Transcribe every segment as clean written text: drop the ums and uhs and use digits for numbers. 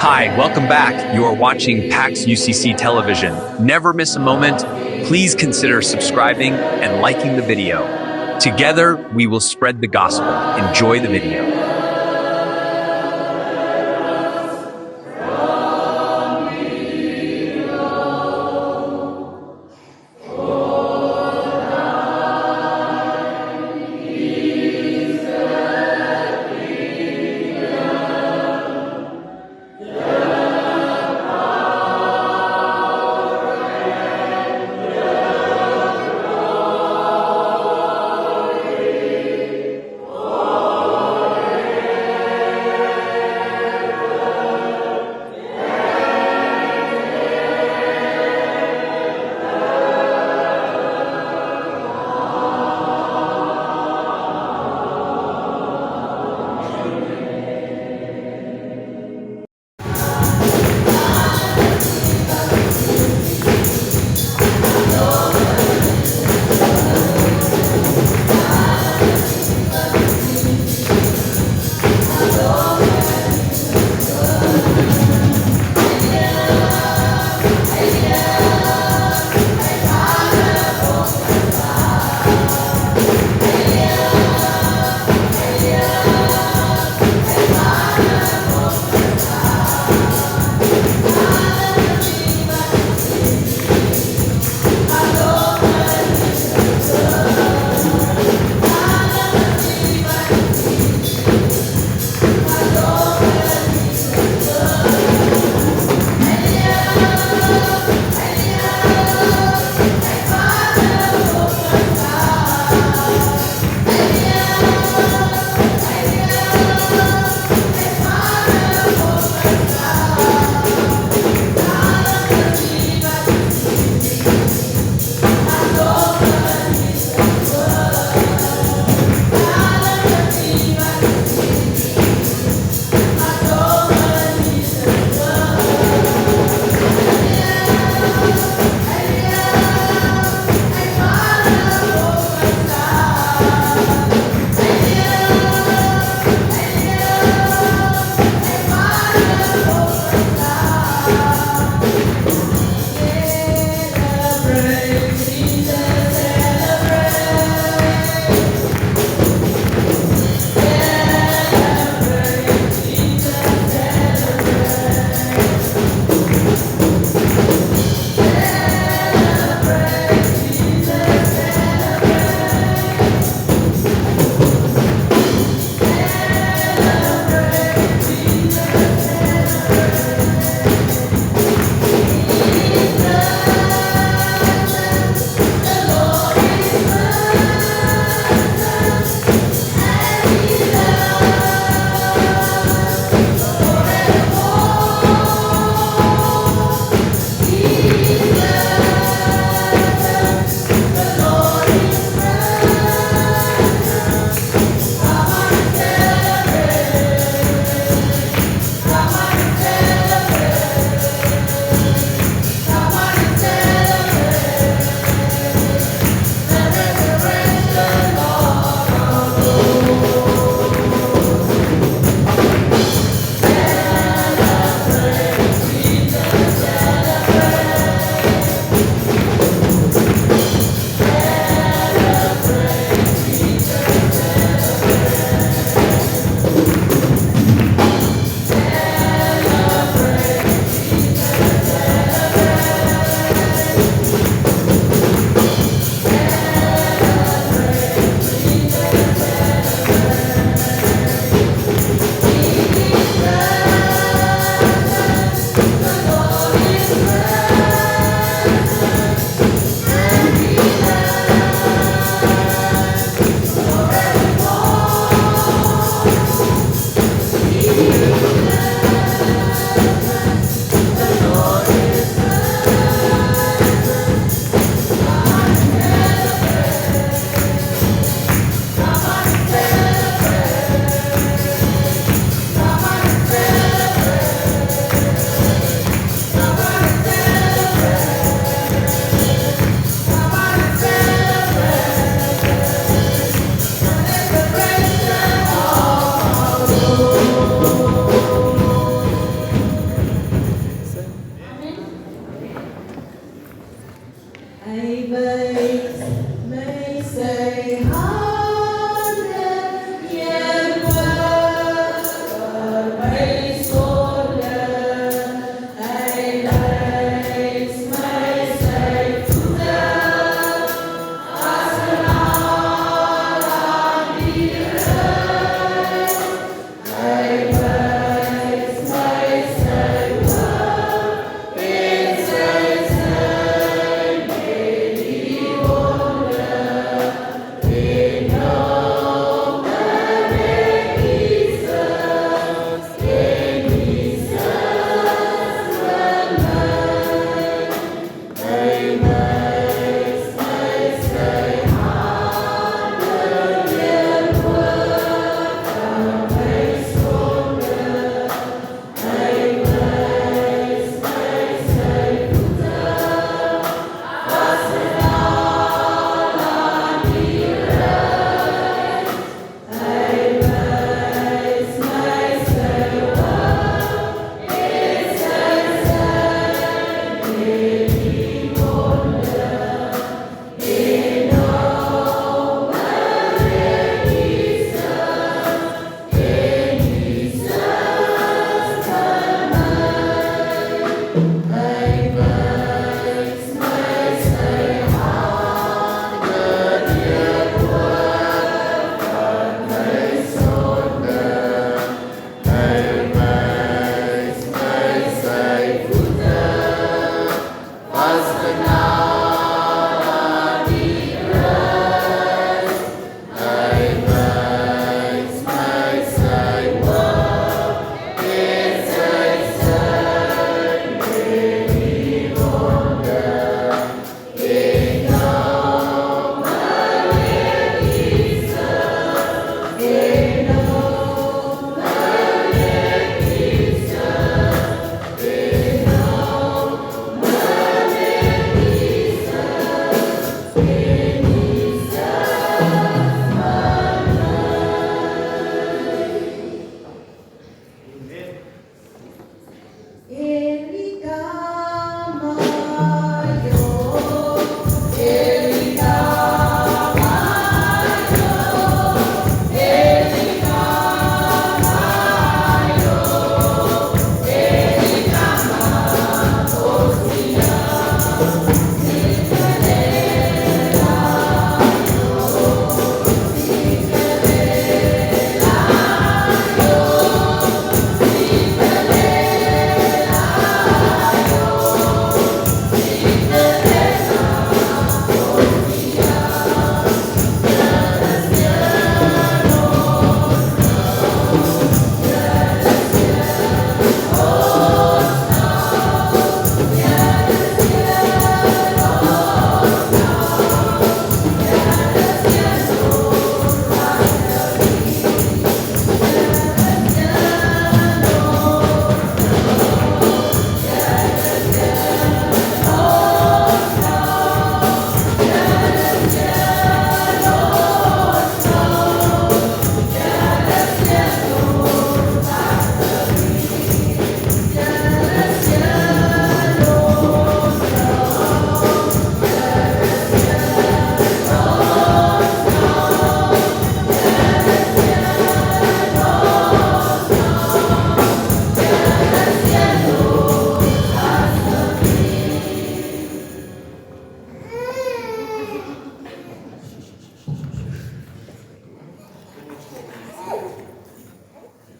Hi, welcome back. You are watching PAX UCC Television. Never miss a moment. Please consider subscribing and liking the video. Together, we will spread the gospel. Enjoy the video.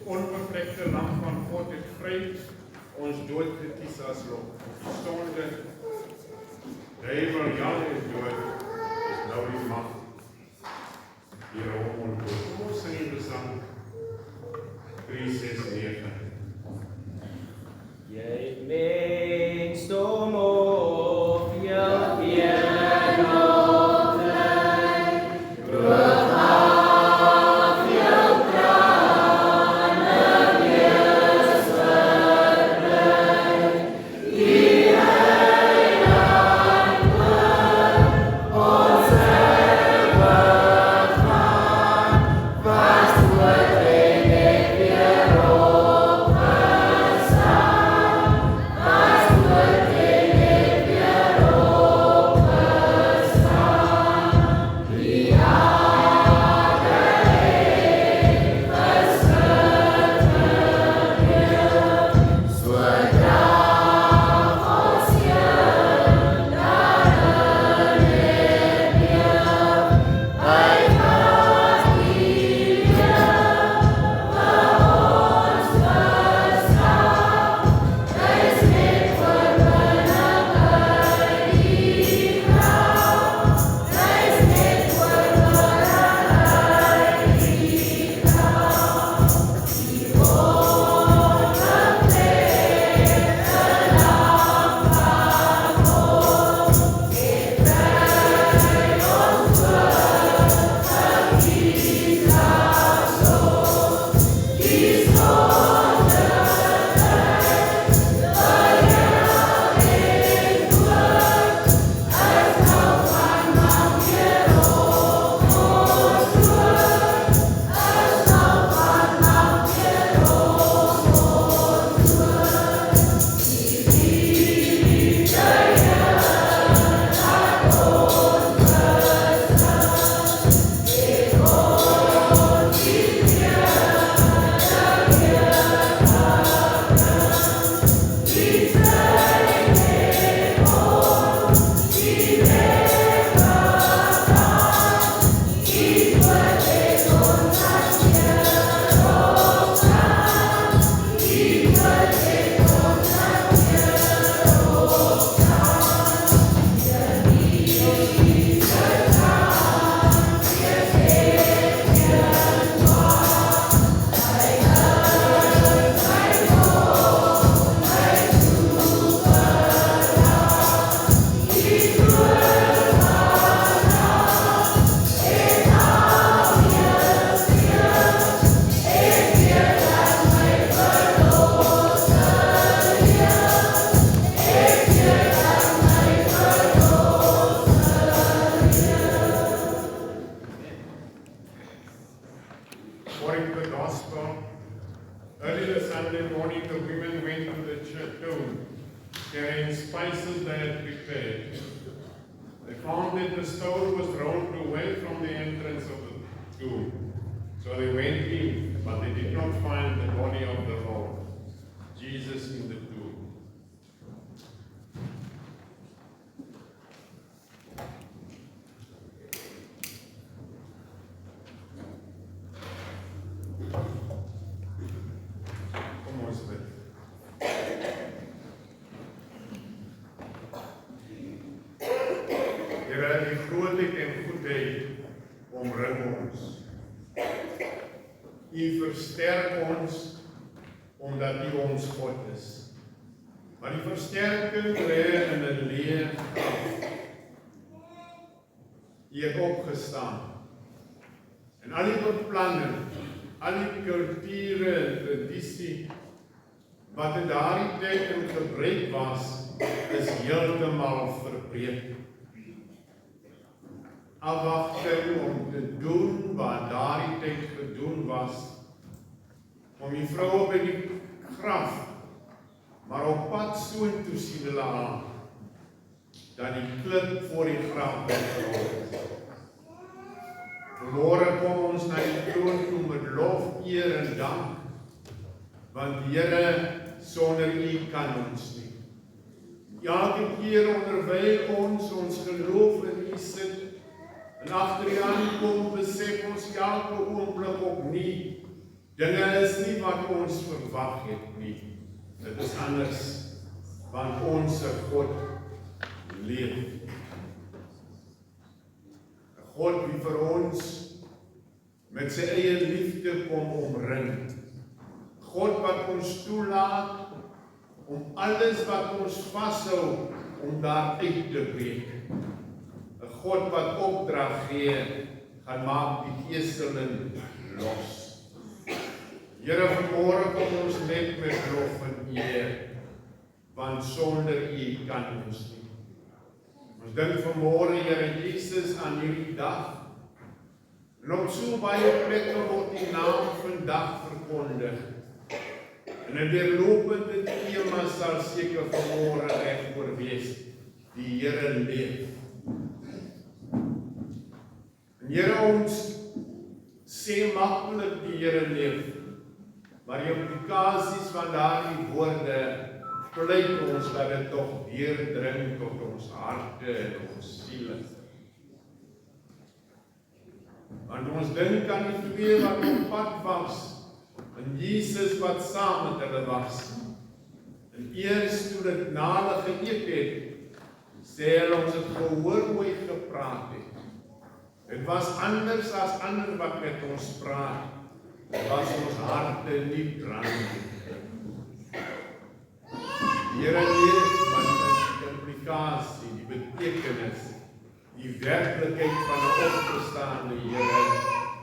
Onbevlekte lam van God het vry ons doodgekies as sonde. Duivel Jan is dood, is nou die mag. Hier hom ontdood. Kom ons sing die Psalm 369. Jy mens om of jy Vast wordt in het weer op carrying spices they had prepared. They found that the stone was rolled away from the entrance of the tomb. So they went in, but they did not find the body of the Lord, Jesus, in the tomb. Kom ons bid. Here, die grootheid en goedheid omring ons. U versterk ons, omdat U ons God is. Maar die versterking lê in 'n leë graf. U het opgestaan. En al die beplanning, al die kulture en tradisie, wat in daardie tyd in gebruik was, is heeltemal verbreek. Afwagting om te doen wat daardie tyd gedoen was, om die vroue by die graf, maar op pad soontoe sien hulle aan, dat die klip voor die graf weggerol is. Vanmôre kom ons na die troon toe met lof, eer en dank, want Here, sonder U kan ons nie. Elke keer onderwyl ons geloof in U sit, en agter U aankom, besef ons elke oomblik opnuut, dinge is nie wat ons verwag het nie. Dit is anders, want ons God leef. 'n God wie vir ons met sy eie liefde kom omring. God wat ons toelaat om alles wat ons vashou, om daar uit te breek. 'n God wat opdrag gee, gaan maak die geesteling los. Here, vanmôre kom ons net met lof en eer, want sonder U kan ons nie. Ons dink vanmôre, Here Jesus, aan hierdie dag, en op so baie plekke word die naam vandag verkondig. En 'n deurlopende tema sal seker vanmôre regoor wees, die Here leef. En Here, ons sê maklik die Here leef, maar die implikasies van daardie woorde pleit ons dat dit tog deurdring tot ons harte en ons siele. Want ons dink aan die twee wat op pad was, en Jesus wat saam met hulle was. En eers toe dit na hulle geëet het, sê hulle ons het gehoor hoe hy gepraat het. Dit was anders as ander wat met ons praat. Dit was ons harte nie drank. Die Here leef, maar die implikasie, die betekenis, die werklikheid van 'n opgestaande Here,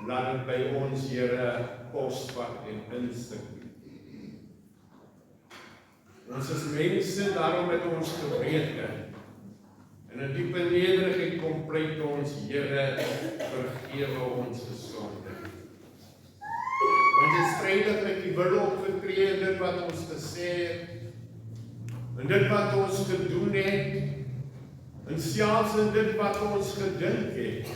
laat dit by ons, Here, kosvat en insink. Ons is mense, daarom met ons gebreke. En in diepe nederigheid kom pleit ons, Here, vergewe ons sonde. Ons het strydig met die wil opgetree, dit wat ons gesê het, en dit wat ons gedoen het, en selfs in dit wat ons gedink het.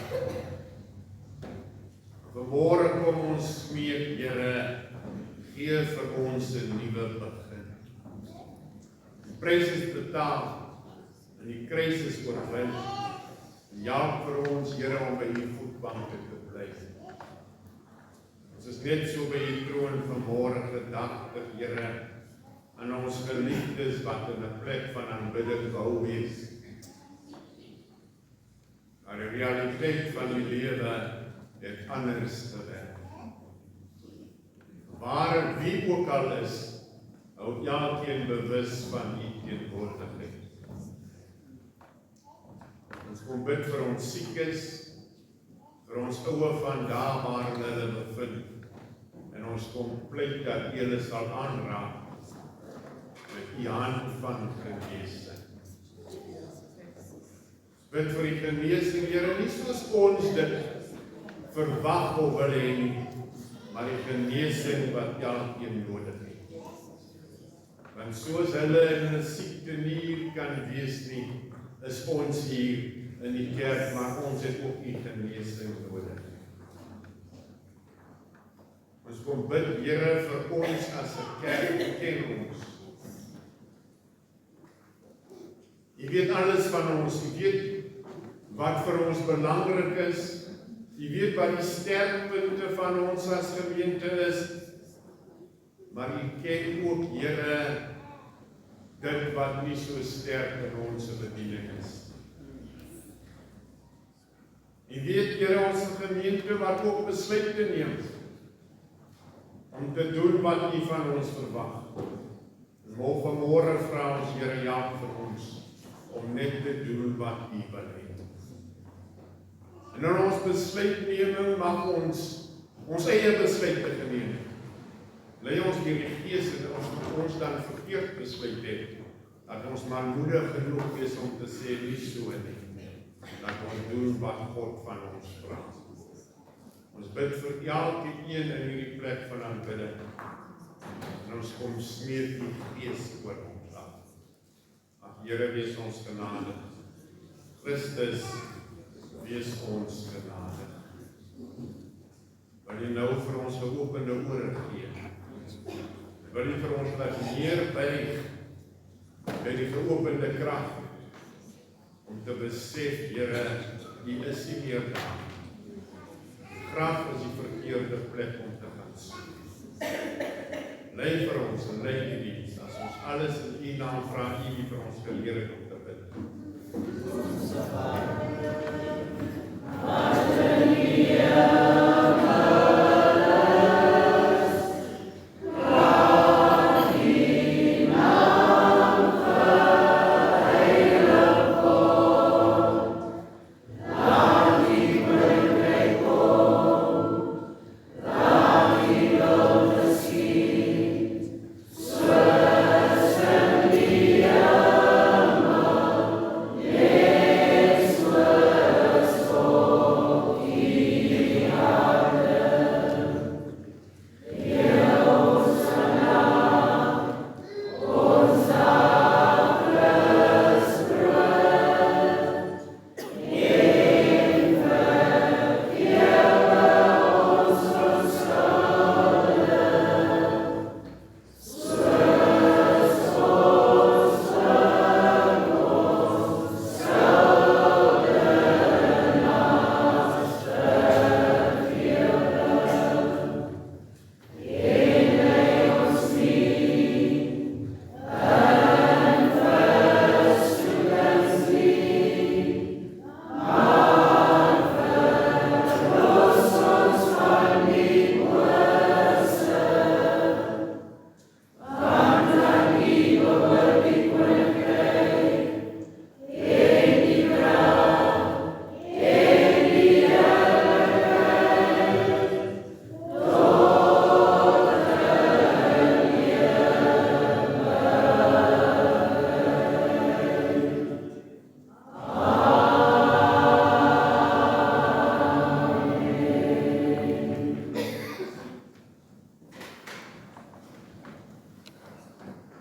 Vanmôre kom ons smeek, Here, gee vir ons 'n nuwe begin. Die prys is betaal, en die kruis is oorwin. Help vir ons, Here, om by U voetbanke te bly. Ons is net so by U troon vanmôre gedagtig, Here, aan ons geliefdes wat in 'n plek van aanbidding wou wees. Maar die realiteit van die lewe het anders gewerk. Waar wie ook al is, hou elkeen bewus van U teenwoordigheid. Ons kom bid vir ons siekes, vir ons ouwe van daar waar hulle bevind, en ons kom pleit dat U hulle sal aanraak met U hand van genesing. Bid vir die genesing, Here, nie soos ons dit verwag of wil hê nie, maar die genesing wat elkeen nodig het. Want Want soos hulle in 'n siekte nie kan wees nie, is ons hier in die kerk, maar ons het ook U genesing nodig. Ons kom bid, Here, vir ons as 'n kerk, ken ons. U weet alles van ons, U weet wat vir ons belangrik is, U weet wat die sterkpunte van ons as gemeente is, maar U ken ook, Here, dit wat nie so sterk in ons bediening is. U weet, Here, ons gemeente wat ook besluite neem om te doen wat U van ons verwag. Môre vra ons, Here, ja vir ons om net te doen wat U wil hê. En in ons besluitneming mag ons eie besluite geneem. Lei ons deur die Gees en ons dan verkeerd besluit het, dat ons maar moedig genoeg is om te sê nie so nie. Dat ons doen wat God van ons vra. Ons bid vir elke een in hierdie plek van aanbidding. En ons kom smeek die Gees oor ons af. Ag Here, wees ons genadig. Christus, wees ons genadig. Wil U nou vir ons geopende ore gee? Wil U vir ons laat meer buig by die geopende krag om te besef, Here, U is nie meer daar. Graf is die verkeerde plek om te gaan soek. Lei vir ons en lei die diens, as ons alles in U naam vra, U vir ons geleer het om te bid.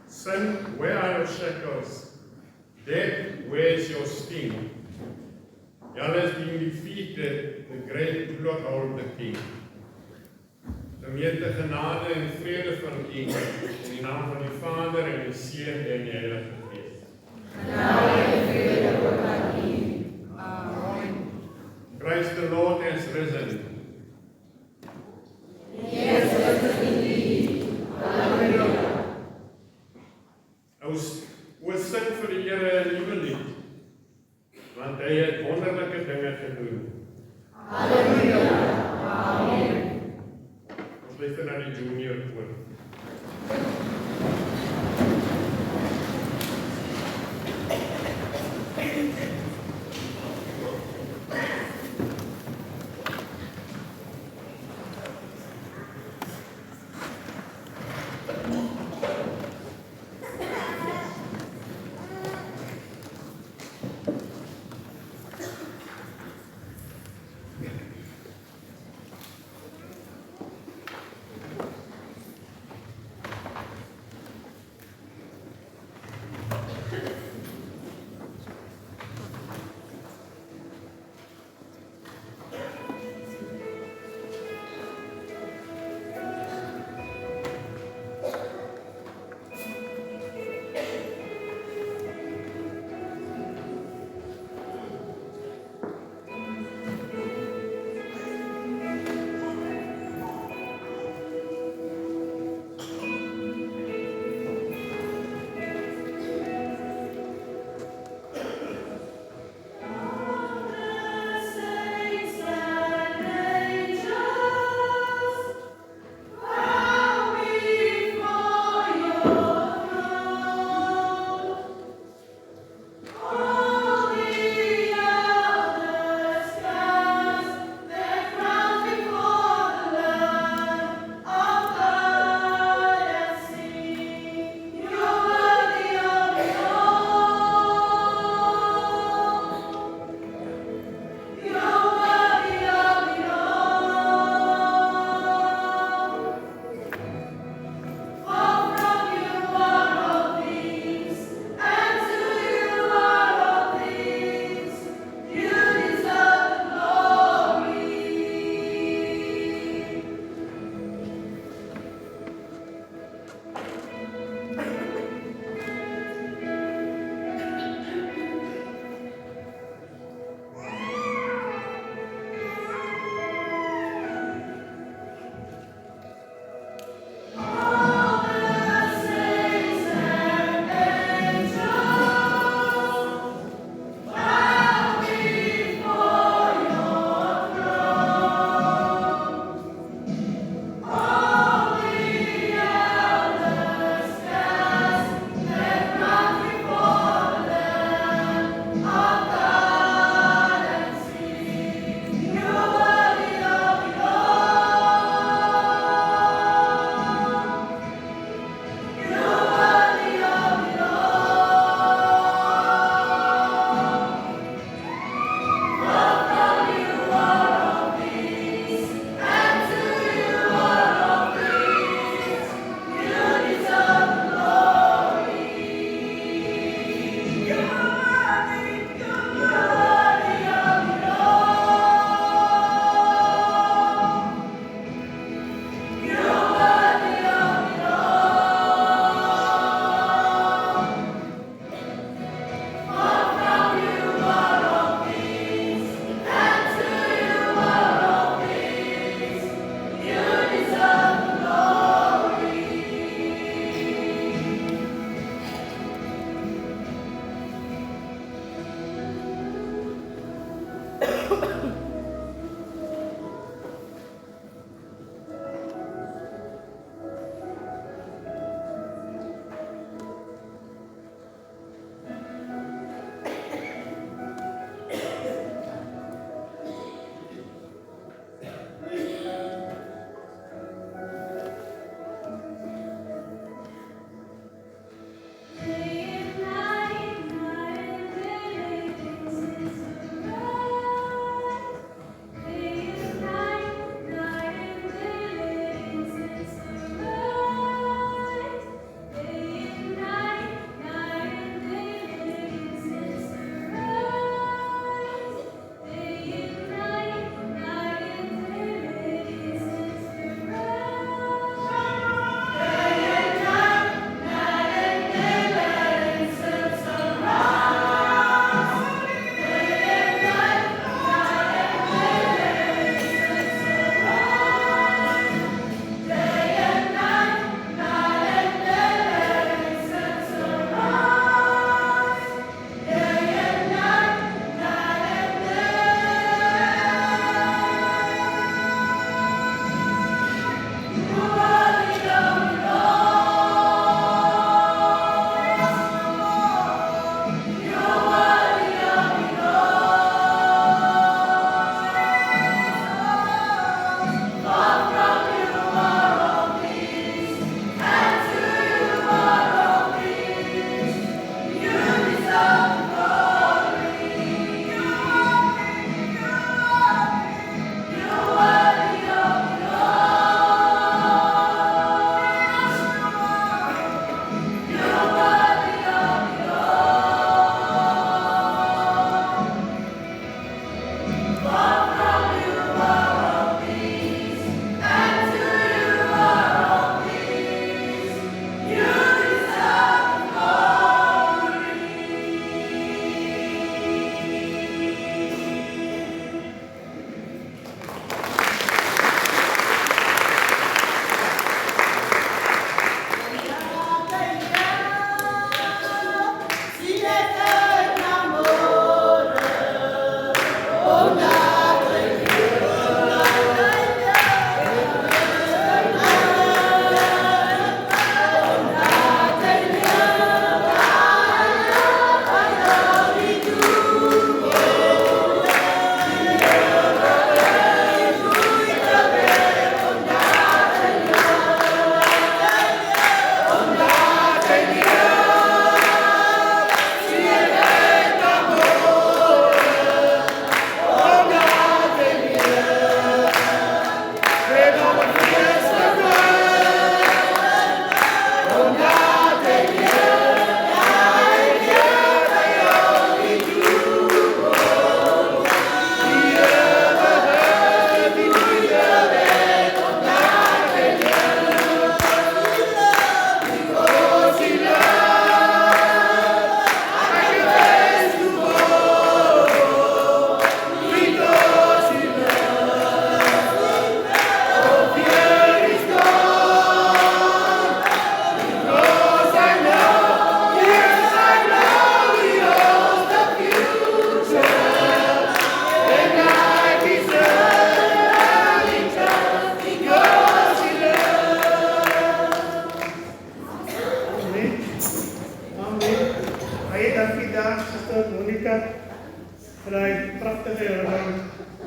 Sin, where are your shackles? Death, where is your sting? Hell has been defeated, the great blood hold the king. Gemeente genade en vrede van U, in die naam van die Vader en die Seun en die Heilige Gees. Genade en vrede ook aan U. Amen. Christ the Lord has risen. Yes, risen indeed. Hallelujah. Ons sing vir die Here 'n nuwe lied, want Hy het wonderlike dinge gedoen. Halleluja. Amen. Ons luister na die junior koor.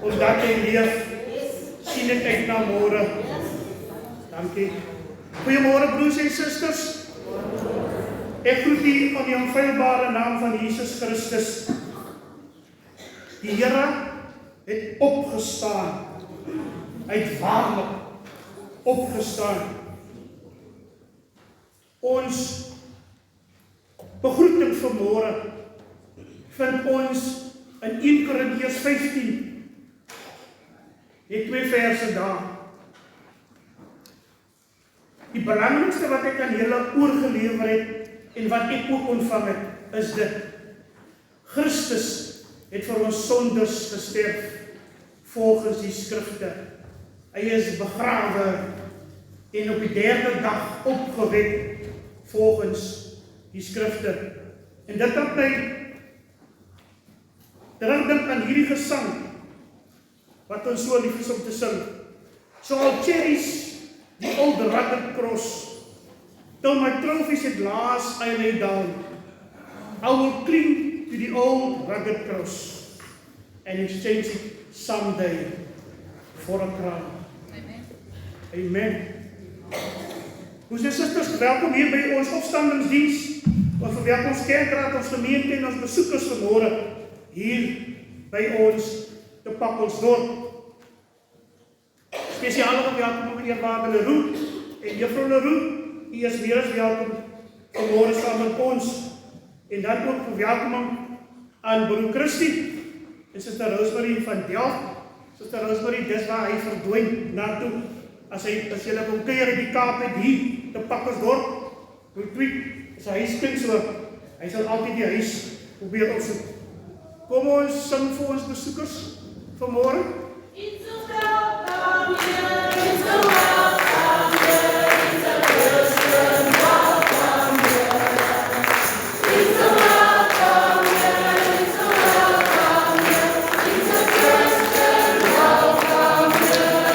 Omdat jy leef, sien ek uit na môre. Dankie. Goeiemôre broers en susters. Ek groet u van die onfeilbare naam van Jesus Christus. Die Here het opgestaan. Hy het waarlik opgestaan. Ons begroeting vanmôre vind ons in 1 Korintiërs 15. Die 2 verse daar. Die belangrikste wat ek aan julle oorgelewer het en wat ek ook ontvang het, is dit. Christus het vir ons sondes gesterf volgens die skrifte. Hy is begrawe en op die 3de dag opgewek volgens die skrifte. En dit het my terugdink aan hierdie gesang wat ons so lief is om te sing. So I'll cherish the old rugged cross, till my trophies at last I lay down. I will cling to the old rugged cross and exchange it someday for a crown. Amen. Broers en susters, welkom hier by ons opstandingsdiens. Ons verwelkom ons kerkraad, ons gemeente en ons besoekers vanmôre hier by ons te Pakkelsdorp. Spesiale verwelkom aan eerwaarde Leroux en juffrou Leroux. U is meer as welkom vanmôre saam met ons. En dan ook verwelkoming aan broer Christie en Suster Rosemary van Delft. Suster Rosemary, dis waar hy verdwyn naartoe. As julle kom kuier in die Kaap het hier te Pakkelsdorp, broer Tweek, is hy huiskind so, hy sal altyd die huis probeer opsoek. Kom ons sing vir ons besoekers vanmôre. It's a welcome year, it's a welcome year, it's a Christian welcome year. It's a welcome year, it's a welcome year, it's a Christian welcome year.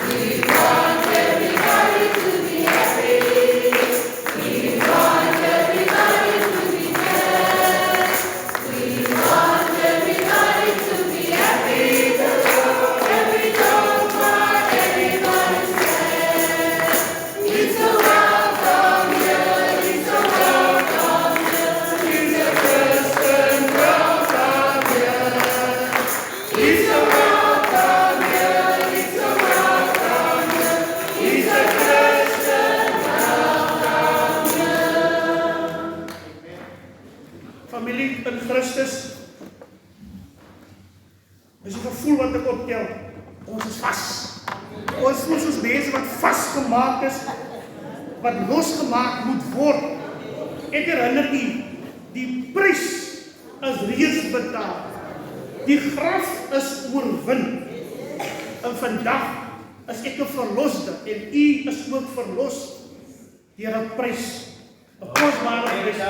We want everybody to be happy, we want everybody to be blessed, we want everybody to be happy. Every dog bark, everybody says, it's a welcome year, it's a welcome year, it's a Christian welcome year. It's a welcome year, it's a welcome year, it's a Christian welcome year. Familie in Christus, is die gevoel wat ek optel, ons is vas. Ons voel soos mense wat vasgemaak is, wat losgemaak moet word. Ek herinner u, die prys is reeds betaal. Die graf is oorwin. En vandag is ek 'n verloste en u is ook verlos deur 'n prys. 'n Kosbare prys.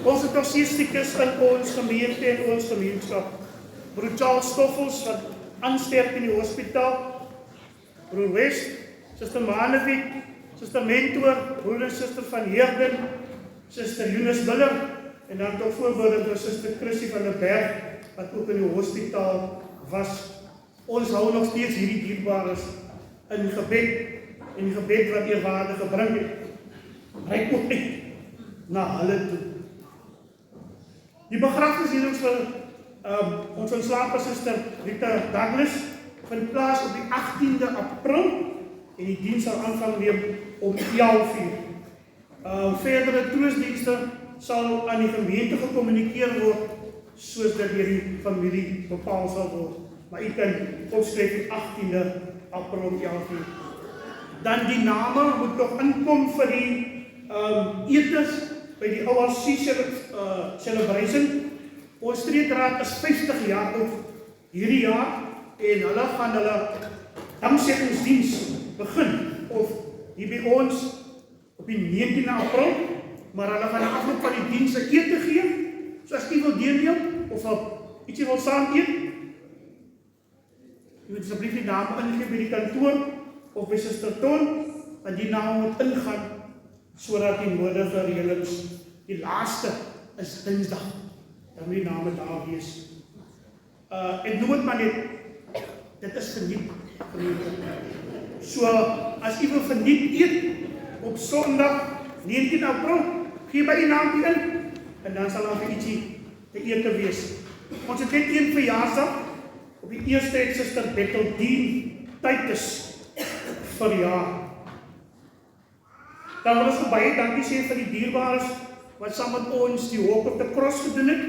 Ons het nog siestiekes in ons gemeente en ons gemeenskap. Broer Charles Stoffels wat aansterk in die hospitaal. Broer West, Suster Manevik, Suster Mentor, broer en suster van Heerden, Suster Eunice Miller en dan tot voorbeeld vir Suster Chrissy van der Berg wat ook in die hospitaal was. Ons hou nog steeds hierdie dierbares in gebed en die gebed wat eerwaarde gebring het. Hy kom uit na hulle toe. Die begrafnisdiens vir ons ontslape suster Rita Douglas vind plaas op die 18de April en die diens sal aanvang neem om 11:00. Verdere troostdienste sal aan die gemeente gekommunikeer word soos dit deur die familie bepaal sal word. Maar u kan opskryf die 18de April om 11:00. Dan die name moet nog inkom vir die etes by die ORC celebration. Ons streekraad is 50 jaar oud hierdie jaar en hulle gaan hulle dankseggingdiens begin of hier by ons op die 19de April, maar hulle gaan na afloop van die diens 'n ete gee. So as jy wil deelneem of ietsie wil saam eet, jy moet asseblief die naam ingee by die kantoor of by Suster Ton, dat die naam moet ingaan, sodat die nodige reëlings, die laaste is Dinsdag, dan moet die name daar wees. Ek noem het maar net, dit is verniet. So, as jy wil verniet eet, op Sondag, 19 April, gee by die naam in, en dan sal daar vir ietsie te ete wees. Ons het net een verjaarsdag, op die eerste het Suster Betteldien Titus verjaar. Dan wil ons baie dankie sê vir die dierbares, wat saam met ons die Walk of the Cross gedoen het.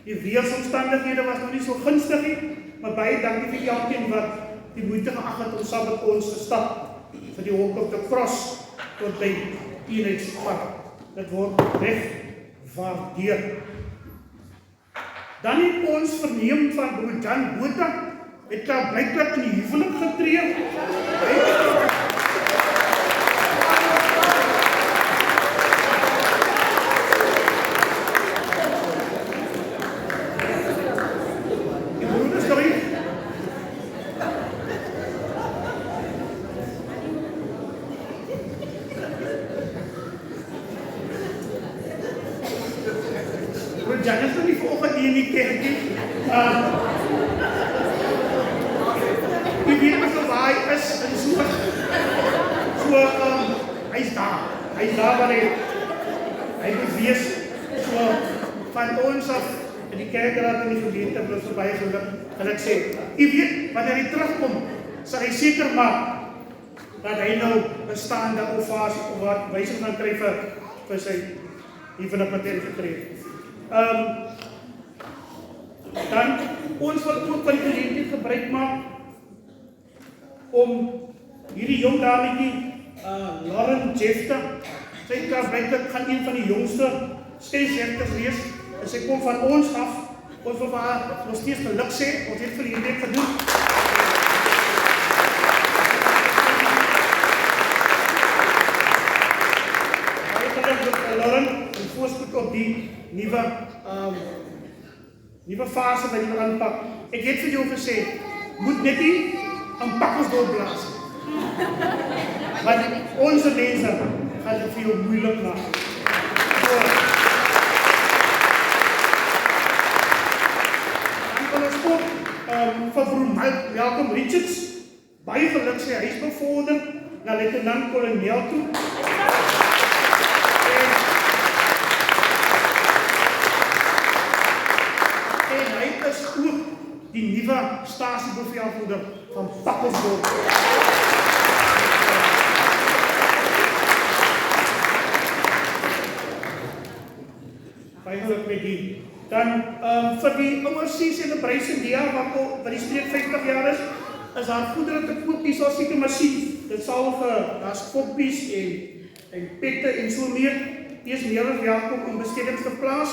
Die weersomstandighede was nog nie so gunstig nie, maar baie dankie vir elkeen wat die moeite geag het om saam met ons te stap vir die Walk of the Cross tot by Eenheidspad. Dit word reg waardeer. Dan het ons verneem van broer Jan Botha, het daar blykbaar in die huwelik getree. Die broer is geweest. Broer Jan is nog nie vanoggend hier in die kerk nie. Jy weet wat waar hy is, en so, hy is daar waar hy moet wees, so, van ons af, in die kerkraad in die gemeente, wil ons baie geluk sê, jy weet, wanneer hy terugkom, sal hy seker maak, dat hy nou een staande ovasie, of wat wysing gaan kry vir sy, hier van die patent gekry. Dan, ons wil ook van die geleentheid gebruik maak, om hierdie jong dametjie, Lauren Jefta, sy gaan een van die jongste stedswerkers wees, en sy kom van ons af, ons wil haar nog steeds geluk sê, ons het vir hierdie gedoen. Baie geluk met Lauren, en voorspoed op die nuwe fase wat jy wil aanpak. Ek het vir jou gesê, moet net nie een pakkels doorblaas. Want onze mense gaan dit vir jou moeilik maak. Dan kan ons ook van broer Malcolm Richards baie geluk sê, hy is bevorder na luitenant-kolonel toe. En hy is ook die nuwe stasiebevelvoerder van Pakkelsdorp. Baie geluk met die. Dan vir die ORC celebration die jaar wat die streek 50 jaar is daar goedere te koop, die sal seker maar sien. Dit sal daar's koppies en pette en so meer. Die is meer as welkom om bestedings te plaas,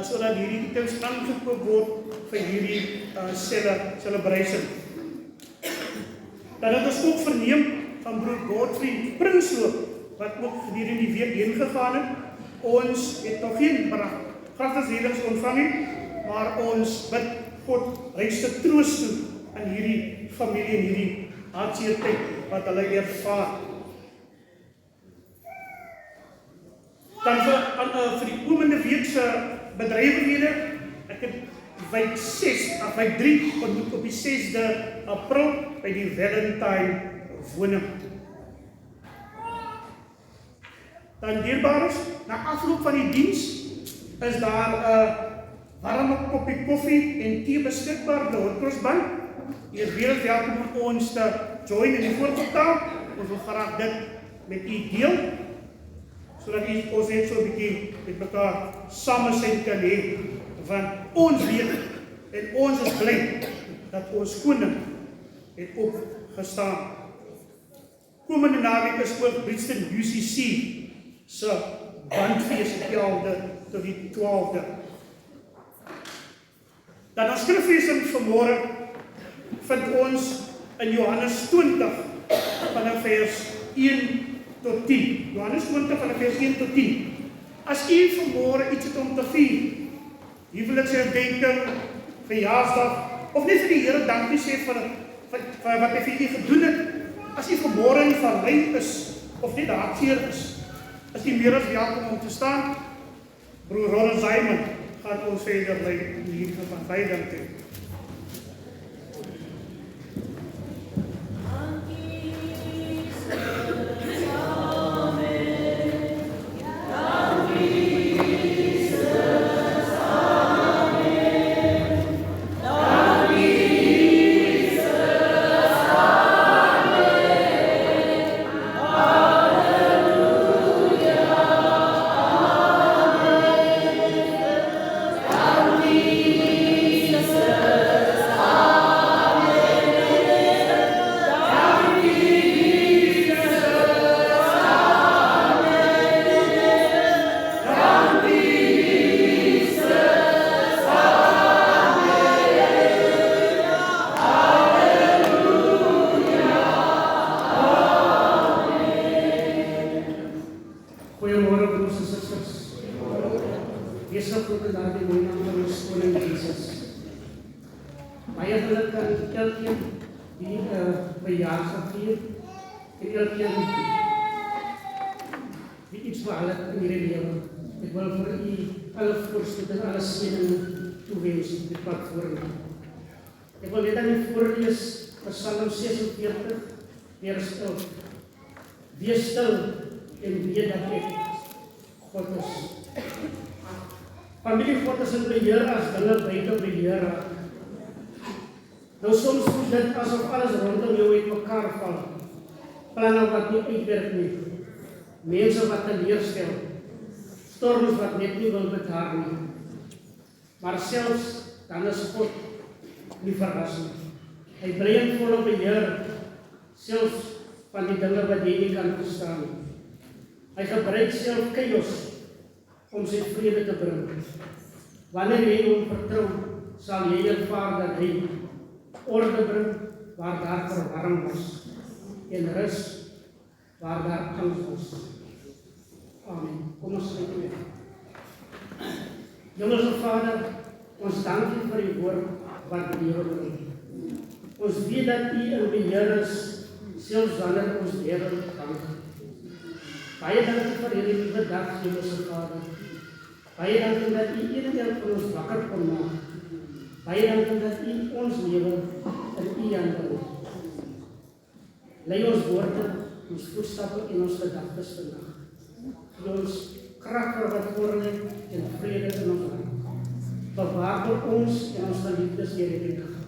sodat hierdie items aangekoop word vir hierdie celebration. Dan het ons ook verneem van broer Godfrey Prinsloo, wat ook gedurende die week heen gegaan het. Ons het nog geen grafdiensredings ontvang nie, maar ons bid God rykste troos toe aan hierdie familie en hierdie hartseer tyd wat hulle ervaar. Dan vir die komende week se bedrywighede, ek het wijk 3 ontmoet op die 6de April by die Valentine woning. Dan dierbares, na afloop van die diens is daar 'n warme koppie koffie en tee beskikbaar by die Hoërskoolsbank. Jy is weer welkom om ons te join in die voorportaal. Ons wil graag dit met u deel, sodat ons net so 'n bietjie met mekaar samesyn kan hê, want ons weet en ons is bly dat ons koning het opgestaan. Komende naweek is ook Brixton UCC se bandfees op die 11de tot die 12de. Dan ons skriflesing vanmôre vind ons in Johannes 20 vanaf vers 1 tot 10. Johannes 20 vanaf vers 1 tot 10. As u vanmôre iets het om te vier, huweliksherdenking, verjaarsdag, of net vir die Here dankie sê vir wat hy vir u gedoen het, As jy vanmôre nie verlei is, of net hartseer is jy meer as welkom om te staan. Broer Ronald Simon gaan ons verder lei in hierdie van baie dankie. Goeiemôre broers en susters. Wees gegroet in daardie mooi naam van ons koning Jesus. Baie geluk aan elkeen die verjaarsdag vier en elkeen die iets behal het in hierdie lewe. Ek wil vir u alle voorspoed en alle seëning toewens op die pad vorentoe. Ek wil net aan u voorlees Psalm 46 vers 11. Wees stil en weet dat ek God is. Familie, God is in beheer as dinge buite beheer raak. Nou soms voel dit asof alles rondom jou uitmekaar val. Planne wat nie uitwerk nie. Mense wat teleurstel. Storms wat net nie wil bedaar nie. Maar selfs dan is God nie verras nie. Hy bly in volle beheer, selfs van die dinge wat jy nie kan verstaan nie. Hy gebruik self chaos om sy vrede te bring. Wanneer jy hom vertrou, sal jy ervaar dat hy orde bring waar daar verwarring was en rus waar daar angs was. Amen. Kom ons sluit mee. Hemelse Vader, ons dank U vir U woord wat lewe bring. Ons weet dat U in beheer is, selfs wanneer ons lewe dank. Baie dankie vir hierdie nuwe dag, Hemelse Vader. Baie dankie dat U een van ons wakker kon maak. Baie dankie dat U ons lewe in U hande het. Lei ons woorde, ons voetstappe en ons gedagtes vandag. Gee ons krag vir wat voor lê en vrede in ons hart. Bewaar ons en ons geliefdes deur hierdie dag.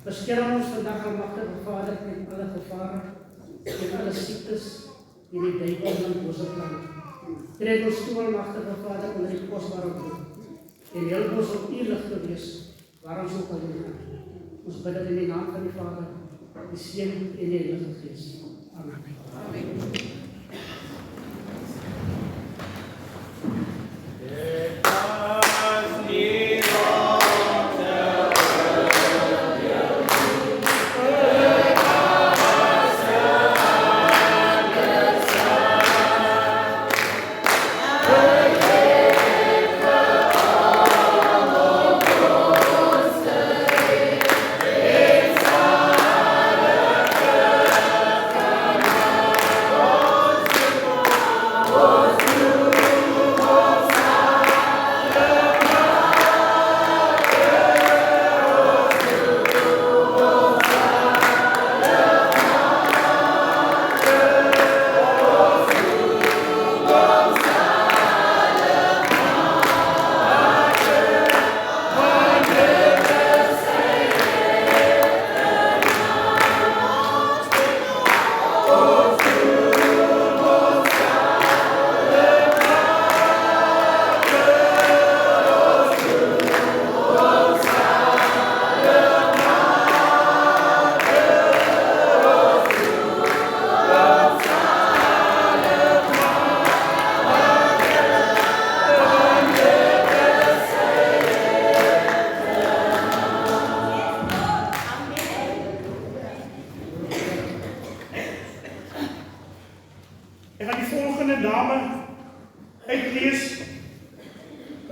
Beskerm ons vandag, almagtige Vader, teen alle gevare, teen alle siektes, en die duivel van bose plan. Trek ons toe, almagtige Vader, onder die kosbare bloed, en help ons op U lig te wees, waar ons ook al gaan. Ons bid dit in die naam van die Vader, die Seun en die Heilige Gees. Amen. Amen.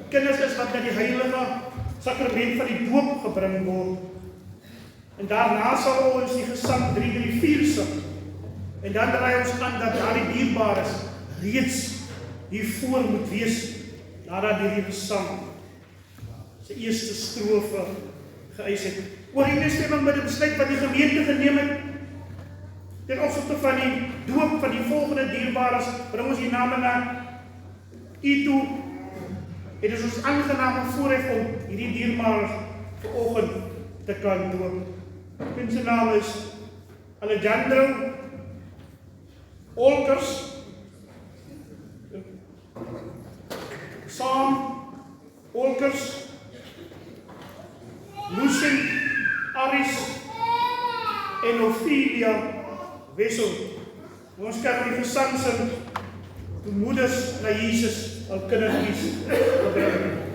Kinders is wat na die heilige sakrament van die doop gebring word. En daarna sal ons die Gesang 334 sing. En dan draai ons aan dat daardie dierbares reeds hiervoor moet wees, nadat hierdie gesang sy eerste strofe geëis het. Ooreenstemming met die besluit wat die gemeente geneem het, ten opsigte van die doop van die volgende dierbares, bring ons die name na U toe. Het is ons aangename voorreg om hierdie dierbares vanoggend te kan doop. En sy naam is Alejandro Olkers, Sam Olkers, Lucien Aris en Ophelia Wessel. Ons kan die gesang sing, toe moeders na Jesus al kindertjies gebring.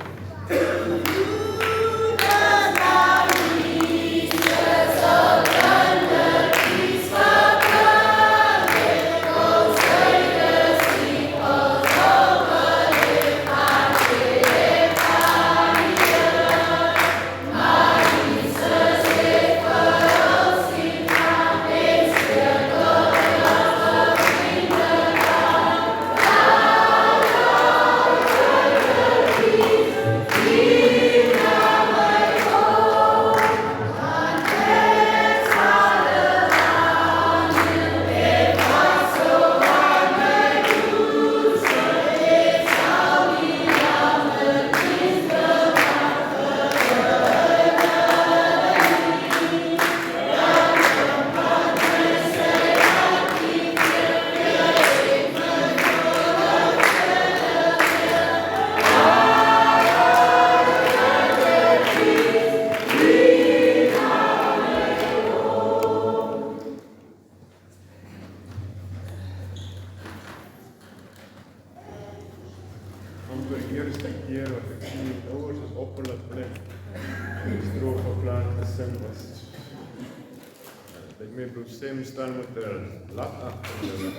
Stem staan met 'n lat agter hulle.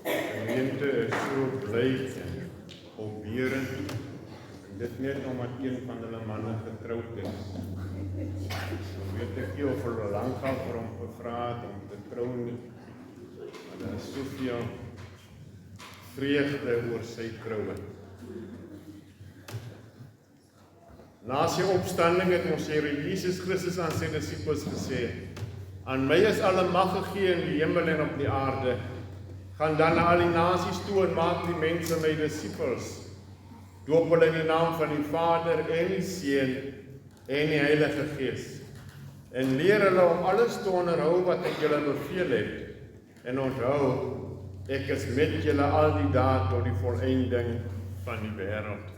Die gemeente is so bly en opbeurend. En dit net omdat een van hulle manne getroud is. Dan weet ek nie of hulle lankal vir hom gevra het om te trou nie. Maar daar is soveel vreugde oor sy troue. Na sy opstanding het ons Here Jesus Christus aan sy disippels gesê: "Aan my is alle mag gegee in die hemel en op die aarde. Gaan dan na al die nasies toe en maak die mense my disippels. Doop hulle in die naam van die Vader en die Seun en die Heilige Gees. En leer hulle om alles te onderhou wat ek julle beveel het. En onthou, ek is met julle al die dae tot die volëinding van die wêreld."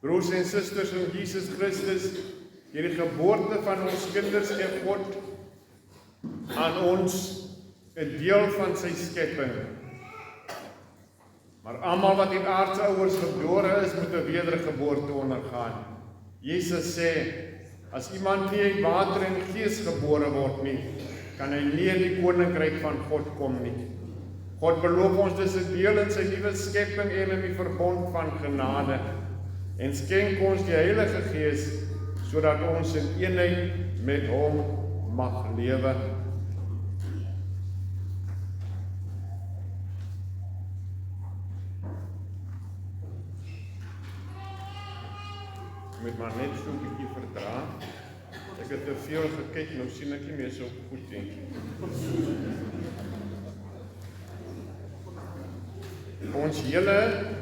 Broers en susters in Jesus Christus, deur die geboorte van ons kinders gee God aan ons 'n deel van sy skepping. Maar almal wat in aardse ouers gebore is, moet 'n wedergeboorte ondergaan. Jesus sê, as iemand nie uit water en gees gebore word nie, kan hy nie in die koninkryk van God kom nie. God beloof ons dus 'n deel in sy nuwe skepping en in die verbond van genade. En skenk ons die Heilige Gees, sodat ons in eenheid met hom mag lewe. Ek moet maar net so 'n bietjie verdra. Ek het te veel gekyk, nou sien ek nie meer so goed nie. Ons hele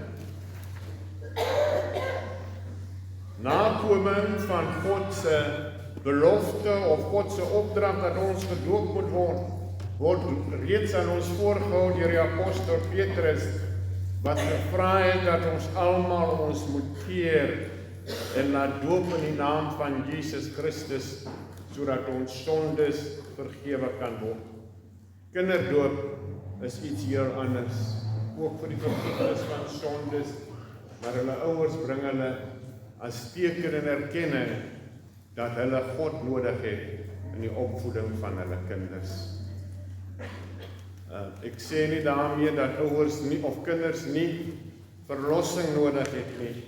nakoming van God se belofte of God se opdrag dat ons gedoop moet word reeds aan ons voorgehou deur die apostel Petrus, wat gevra het dat ons almal ons moet keer en laat doop in die naam van Jesus Christus, sodat ons sondes vergewe kan word. Kinderdoop is iets heel anders, ook vir die vergifnis van sondes, maar hulle ouers bring hulle as teken en erkenning dat hulle God nodig het in die opvoeding van hulle kinders. Ek sê nie daarmee dat ouers nie of kinders nie verlossing nodig het nie.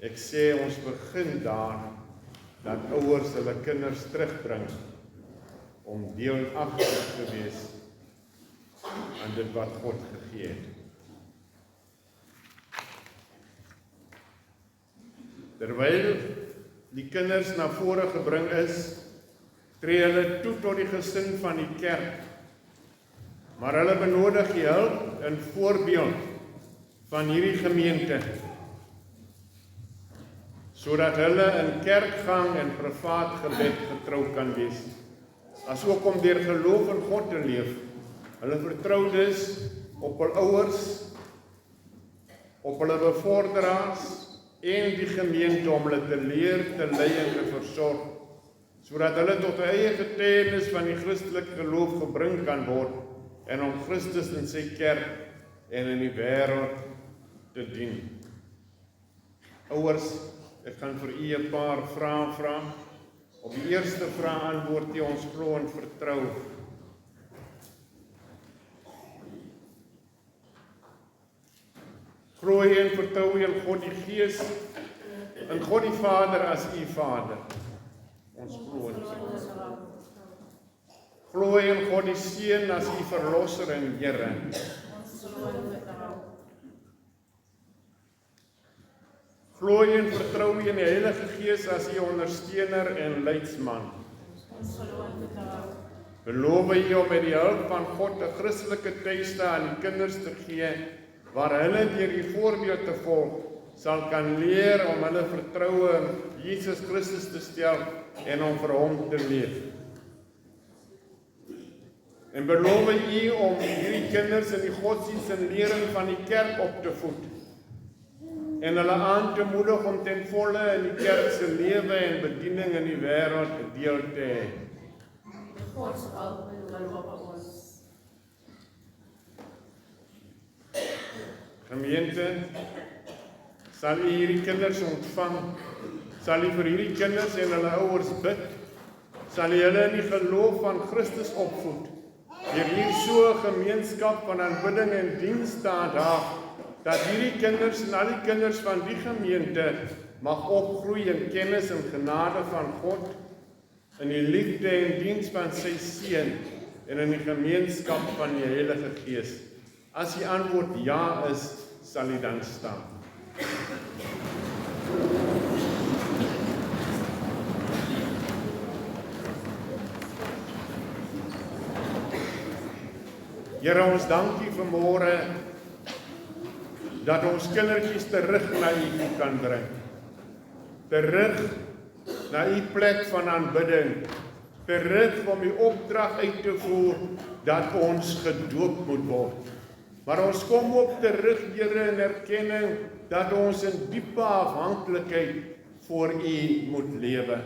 Ek sê ons begin daar dat ouers hulle kinders terugbring om deelagtig te wees aan dit wat God gegee het. Terwyl die kinders na vore gebring is, tree hulle toe tot die gesin van die kerk, maar hulle benodig die hulp en voorbeeld van hierdie gemeente, sodat hulle in kerkgang en privaat gebed getrou kan wees, asook om deur geloof in God te leef. Hulle vertrou dus op hul ouers, op hulle bevorderaars en die gemeente om hulle te leer, te lei en te versorg, sodat hulle tot 'n eie getuienis van die Christelike geloof gebring kan word en om Christus in sy kerk en in die wêreld te dien. Ouers, ek kan vir u 'n paar vrae vra. Op die eerste vraag antwoord jy ons glo en vertrou. Glo jy en vertrou jy in God die Gees, in God die Vader as u Vader. Ons glo en vertrou. Glo jy in God die Seun as u Verlosser en Here. Glo jy en vertrou jy in die Heilige Gees as u ondersteuner en leidsman. Beloof jy om met die hulp van God 'n Christelike tuiste aan die kinders te gee, waar hulle deur die voorbeeld te volg sal kan leer om hulle vertroue in Jesus Christus te stel en om vir hom te leef. En beloof jy om hierdie kinders in die godsdienst en lering van die kerk op te voed en hulle aan te moedig om ten volle in die kerk se lewe en bediening in die wêreld deel te hê. God se hulp op ons. Gemeente, sal u hierdie kinders ontvang, sal u vir hierdie kinders en hulle ouers bid, sal u hulle in die geloof van Christus opvoed, deur hier so 'n gemeenskap van aanbidding en diens te handhaaf, dat hierdie kinders en al die kinders van die gemeente mag opgroei in kennis en genade van God, in die liefde en diens van sy Seun en in die gemeenskap van die Heilige Gees. As die antwoord ja is, sal u dan staan. Here, ons dank u vanmôre dat ons kindertjies terug na u toe kan bring. Terug na u plek van aanbidding. Terug om u opdrag uit te voer dat ons gedoop moet word. Maar ons kom ook terug, Here, in erkenning dat ons in diepe afhanklikheid voor u moet lewe.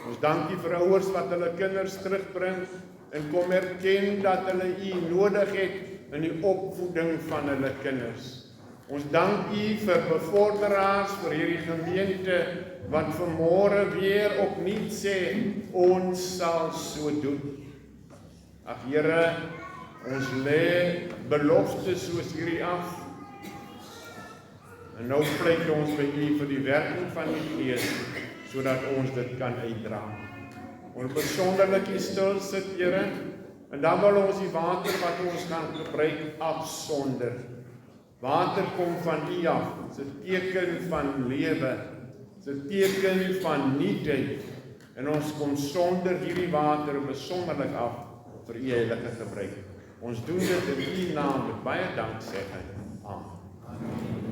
Ons dank u vir ouers wat hulle kinders terugbring en kom erken dat hulle u nodig het in die opvoeding van hulle kinders. Ons dank u vir bevorderaars, vir hierdie gemeente wat vanmôre weer opnuut sê, ons sal so doen. Ag Here, ons lê beloftes soos hierdie af. En nou pleit ons by u vir die werking van die Gees, sodat ons dit kan uitdra. Ons besonderlik u stil sit, Here, en dan wil ons die water wat ons gaan gebruik afsonder. Water kom van u af, dit is 'n teken van lewe, dit is 'n teken van nuutheid, en ons kom sonder hierdie water besonderlik af vir u heilige gebruik. Ons doen dit in u naam met baie danksegging. Amen.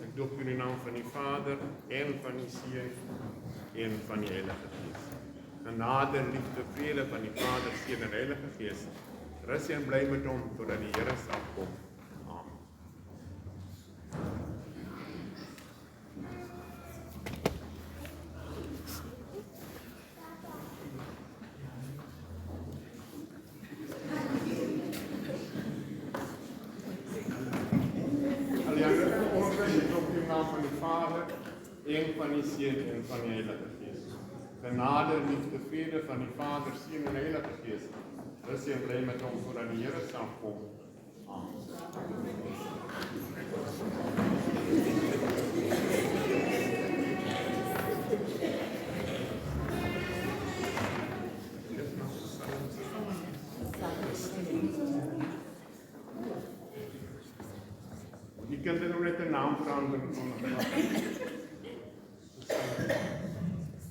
Ek doop u in die naam van die Vader en van die Seun en van die Heilige Gees. Genade, liefde, vrede van die Vader, Seun en Heilige Gees. Rus en bly met hom totdat die Here sal kom. Amen. Vader, een van die Seun en van die Heilige Gees. Genade, liefde, vrede van die Vader, Seun en Heilige Gees. Rus en bly met ons voordat die Here sal kom. Amen. Die kinderen nog net een naam veranderen.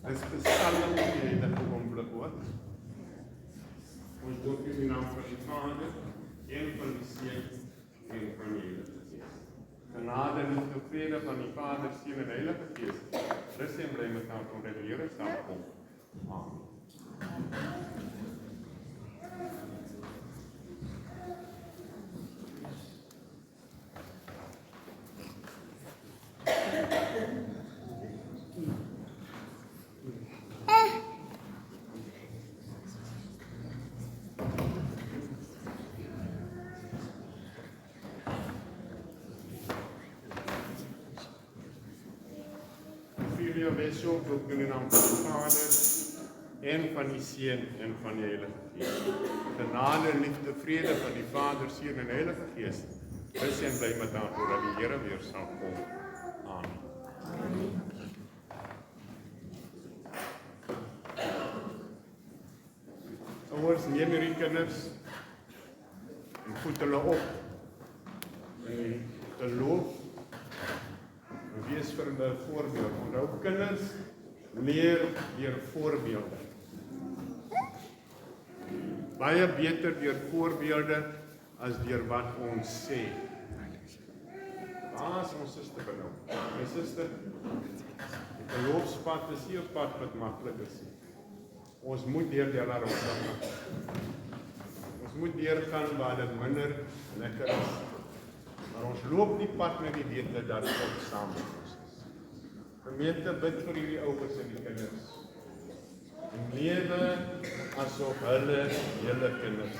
Dat is Psalm die dat oomblik hoor. Ons doop in die naam van die Vader, een van die Seun en van die Heilige Gees. Genade en liefde, vrede van die Vader, Seun en Heilige Gees. Rus en bly met ons omdat die Here sal kom. Amen. Wees ook in de naam van de Vader en van die Seun en van die Heilige Gees. Genade en liefde, vrede van die Vader, Seun en Heilige Gees. Rus en bly met ons totdat die Here weer sal kom. Amen. Ouers, neem hierdie kinders en voed hulle op in die geloof. Wees vir hulle 'n voorbeeld. Onthou, kinders leer deur voorbeelde. Baie beter deur voorbeelde as deur wat ons sê. Waar is ons suster benou? My suster, die geloofspad is nie 'n pad wat maklik is. Ons moet deur die Rosa gaan. Ons moet deurgaan waar dit minder lekker is. Maar ons loop die pad met die wete dat God saam met ons is. Gemeente, bid vir hierdie ouers en die kinders. En lewe asof hulle julle kinders is.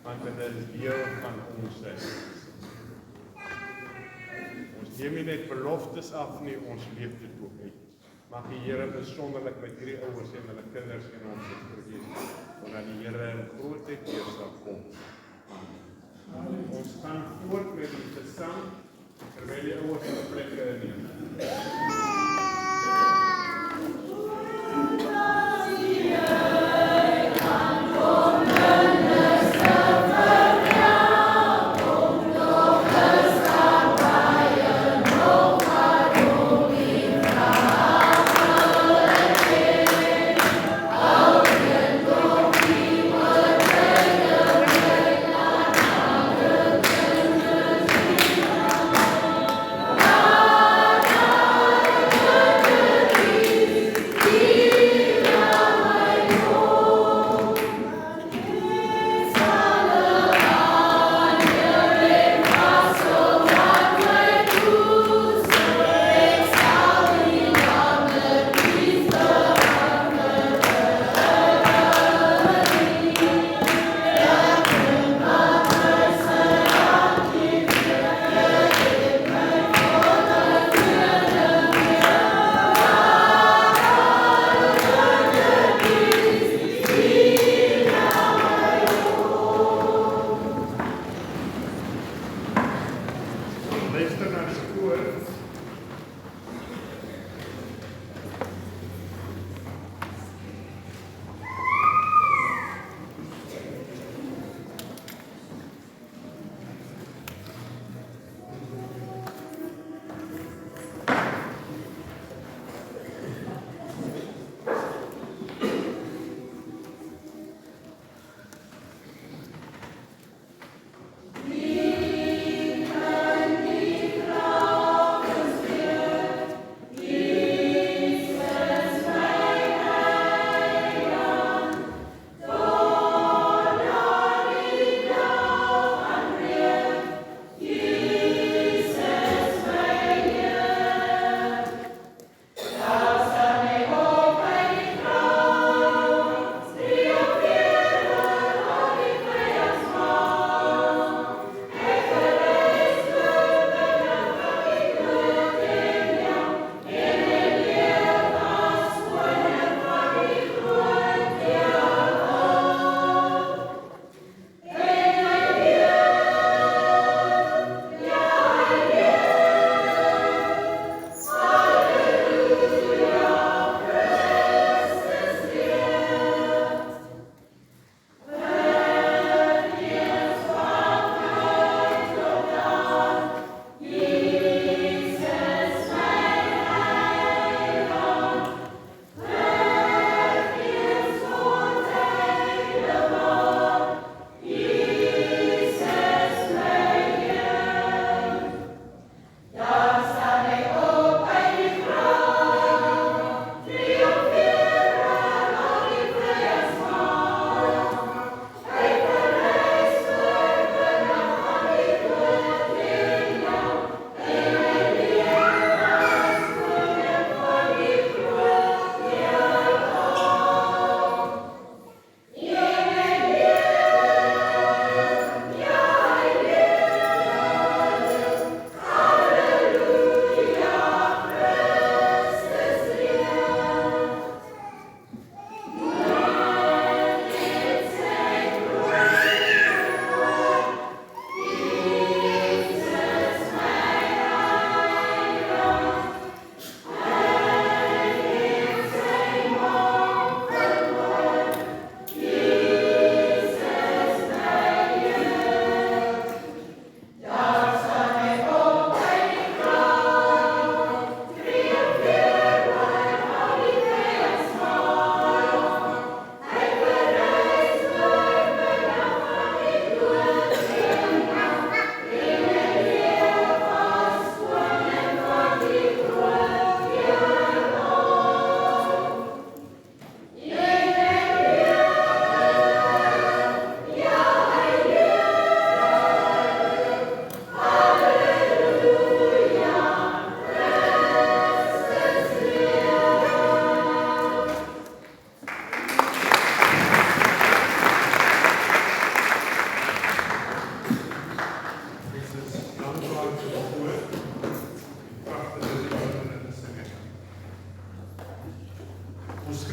Want hulle is deel van ons huis. Ons neem nie net beloftes af nie, ons leef dit ook uit. Mag die Here besonderlik met hierdie ouers en hulle kinders en ons wees, omdat die Here in grootheid weer sal kom. Ons gaan voort met die gesang, terwyl die ouers hulle plekke neem. Amen.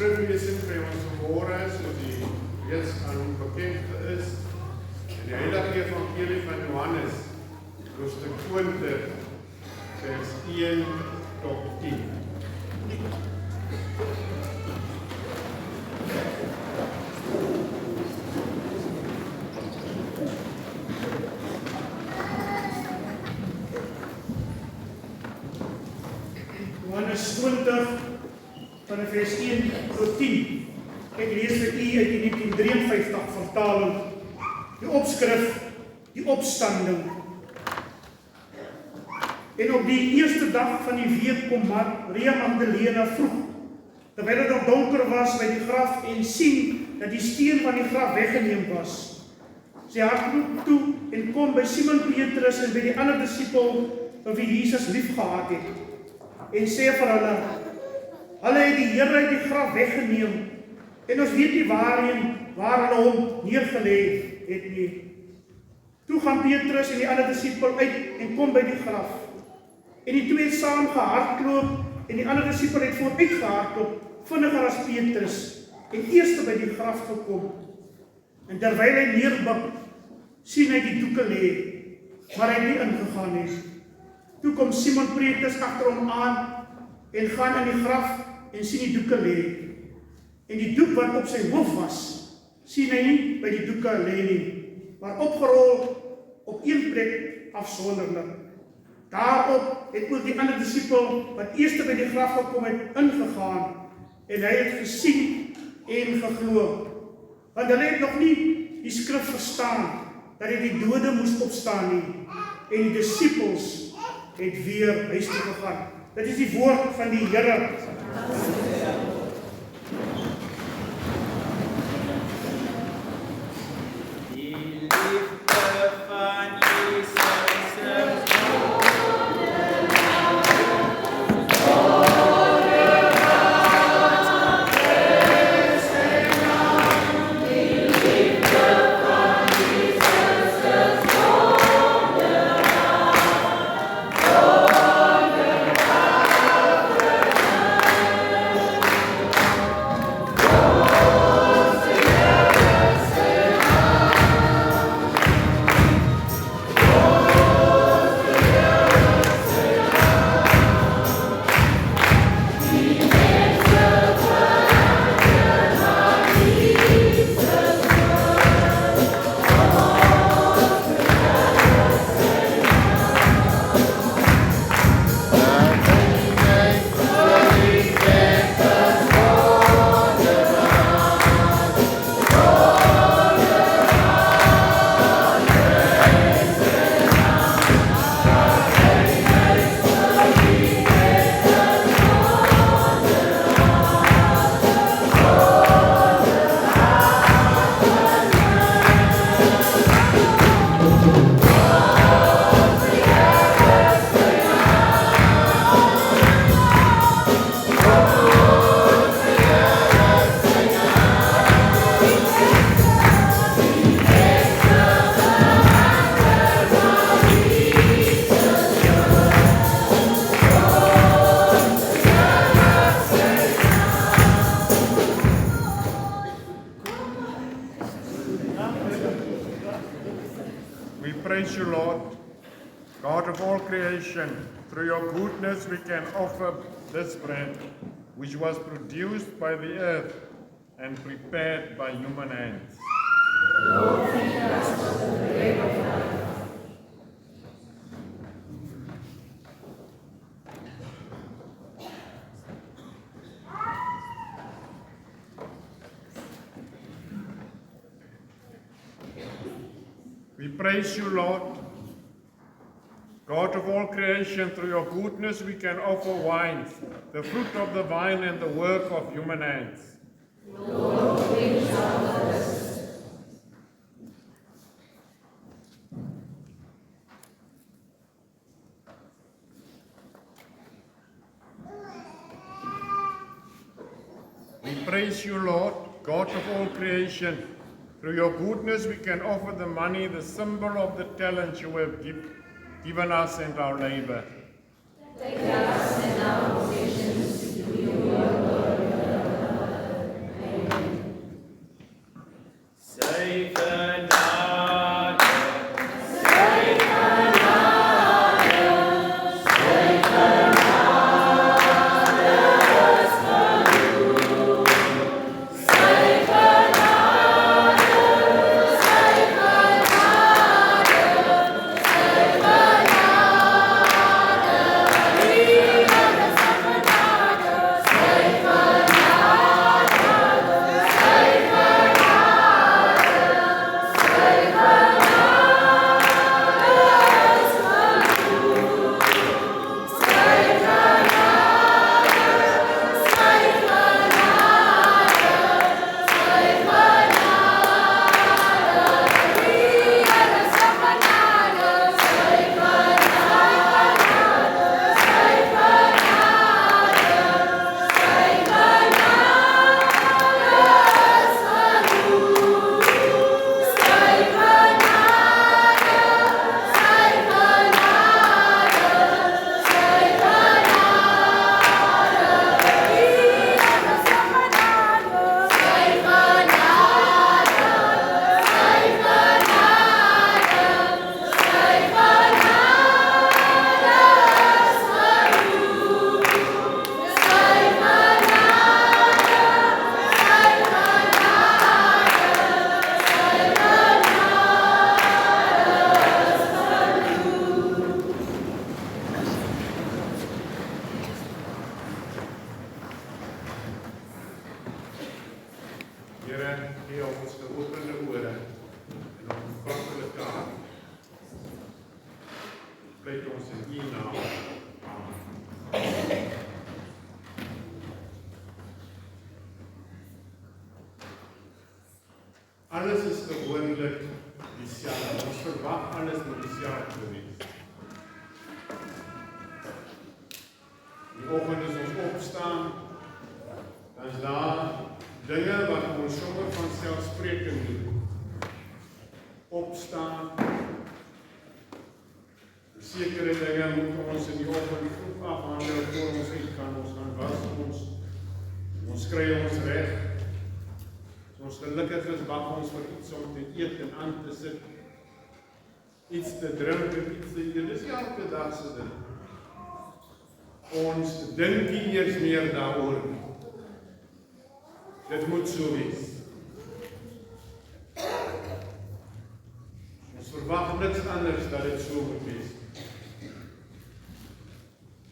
skriflesing by ons vanmôre, soos die reeds aan u bekend is, in die Heilige Evangelie van Johannes, hoofstuk 20, vers 1 tot 10. Johannes 20 van vers 1 tot 10. Ek lees vir u uit die 1953 vertaling. Die opskrif, die opstanding. En op die eerste dag van die week kom Maria Magdalena vroeg, terwyl dit nog donker was, by die graf en sien dat die steen van die graf weggeneem was. Sy hardloop toe en kom by Simon Petrus en by die ander disipel van wie Jesus liefgehad het. En sê vir hulle het die Here uit die graf weggeneem en ons weet nie waar hulle hom neergelê het nie. Toe gaan Petrus en die ander disipel uit en kom by die graf. En die twee saam gehardloop en die ander disipel het vooruit gehardloop, vinniger as Petrus en eerste by die graf gekom. En terwyl hy neerbuk, sien hy die doeke lê, maar hy nie ingegaan het. Toe kom Simon Petrus agter hom aan en gaan in die graf en sien die doeke lê. En die doek wat op sy hoof was, sien hy nie by die doeke lê nie, maar opgerol op een plek afsonderlik. Daarop het ook die ander disipel wat eerste by die graf gekom het, ingegaan en hy het gesien en geglo. Want hulle het nog nie die skrif verstaan dat hy die dode moes opstaan nie. En die disipels het weer huis toe gegaan. Dit is die woord van die Here. Die liefde van Jesus is We praise you, Lord, God of all creation. Through your goodness we can offer this bread, which was produced by the earth and prepared by human hands. Lord, feed us with the bread of life. We praise you, Lord, God of all creation. Through your goodness we can offer wine, the fruit of the vine and the work of human hands. Lord, quench our thirst. We praise you, Lord, God of all creation. Through your goodness we can offer the money, the symbol of the talents you have given us and our labor. Take us and our possessions to do your word. Here, gee ons geopende ore en ontvanklike hart. Pleit ons in U naam. Amen. Alles is gewoonlik dieselfde. Ons verwag alles moet dieselfde wees. Die oggend as ons opstaan, dan is daar dinge wat ons sommer van selfspreekend doen. Opstaan. Sekere dinge moet ons in die oggend vroeg afhandel voor ons uit kan. Ons gaan was ons kry ons reg. Ons gelukkig is, wag ons vir iets om te eet en aan te sit, iets te drink en iets te eet. Dis elke dag se ding. Ons dink nie eers meer daaroor nie. Dit moet so wees. Ons verwag niks anders dat dit so moet wees.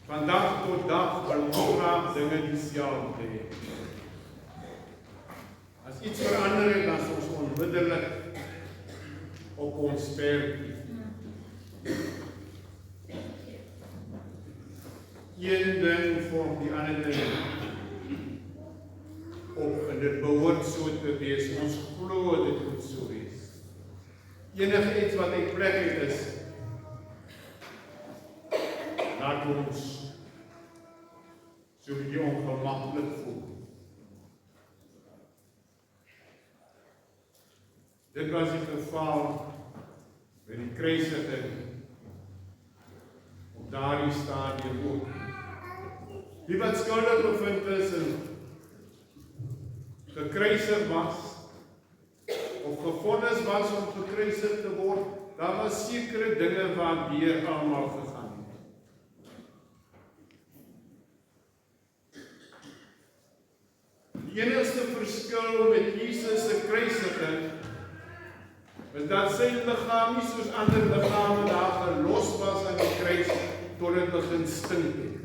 Van dag tot dag wil ons graag dinge dieselfde hê. As iets verander het, dan is ons onmiddellik op ons perdjie. Een ding vorm die ander ding op en dit behoort so te wees. Ons glo dit moet so wees. Enige iets wat uit plek het is, laat ons so bietjie ongemaklik voel. Dit was die geval by die kruisiging op daardie stadium ook. Die wat skuldig bevind is en gekruisig was of gevonnis was om gekruisig te word, daar was sekere dinge waardeur almal gegaan het. Die enigste verskil met Jesus se kruisiging is dat sy liggaam nie soos ander liggame daar gelos was aan die kruis tot dit begin stink het.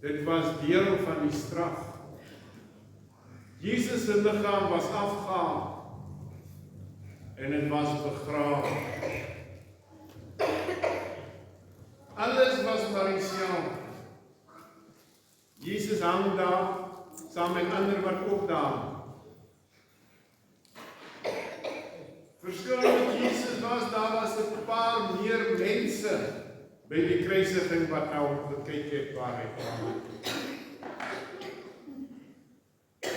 Dit was deel van die straf. Jesus se liggaam was afgehaal en dit was begrawe. Alles was maar dieselfde. Jesus hang daar saam met ander wat ook daar. Verskil met Jesus was, daar was 'n paar meer mense by die kruisiging wat nou gekyk het waar hy kwam.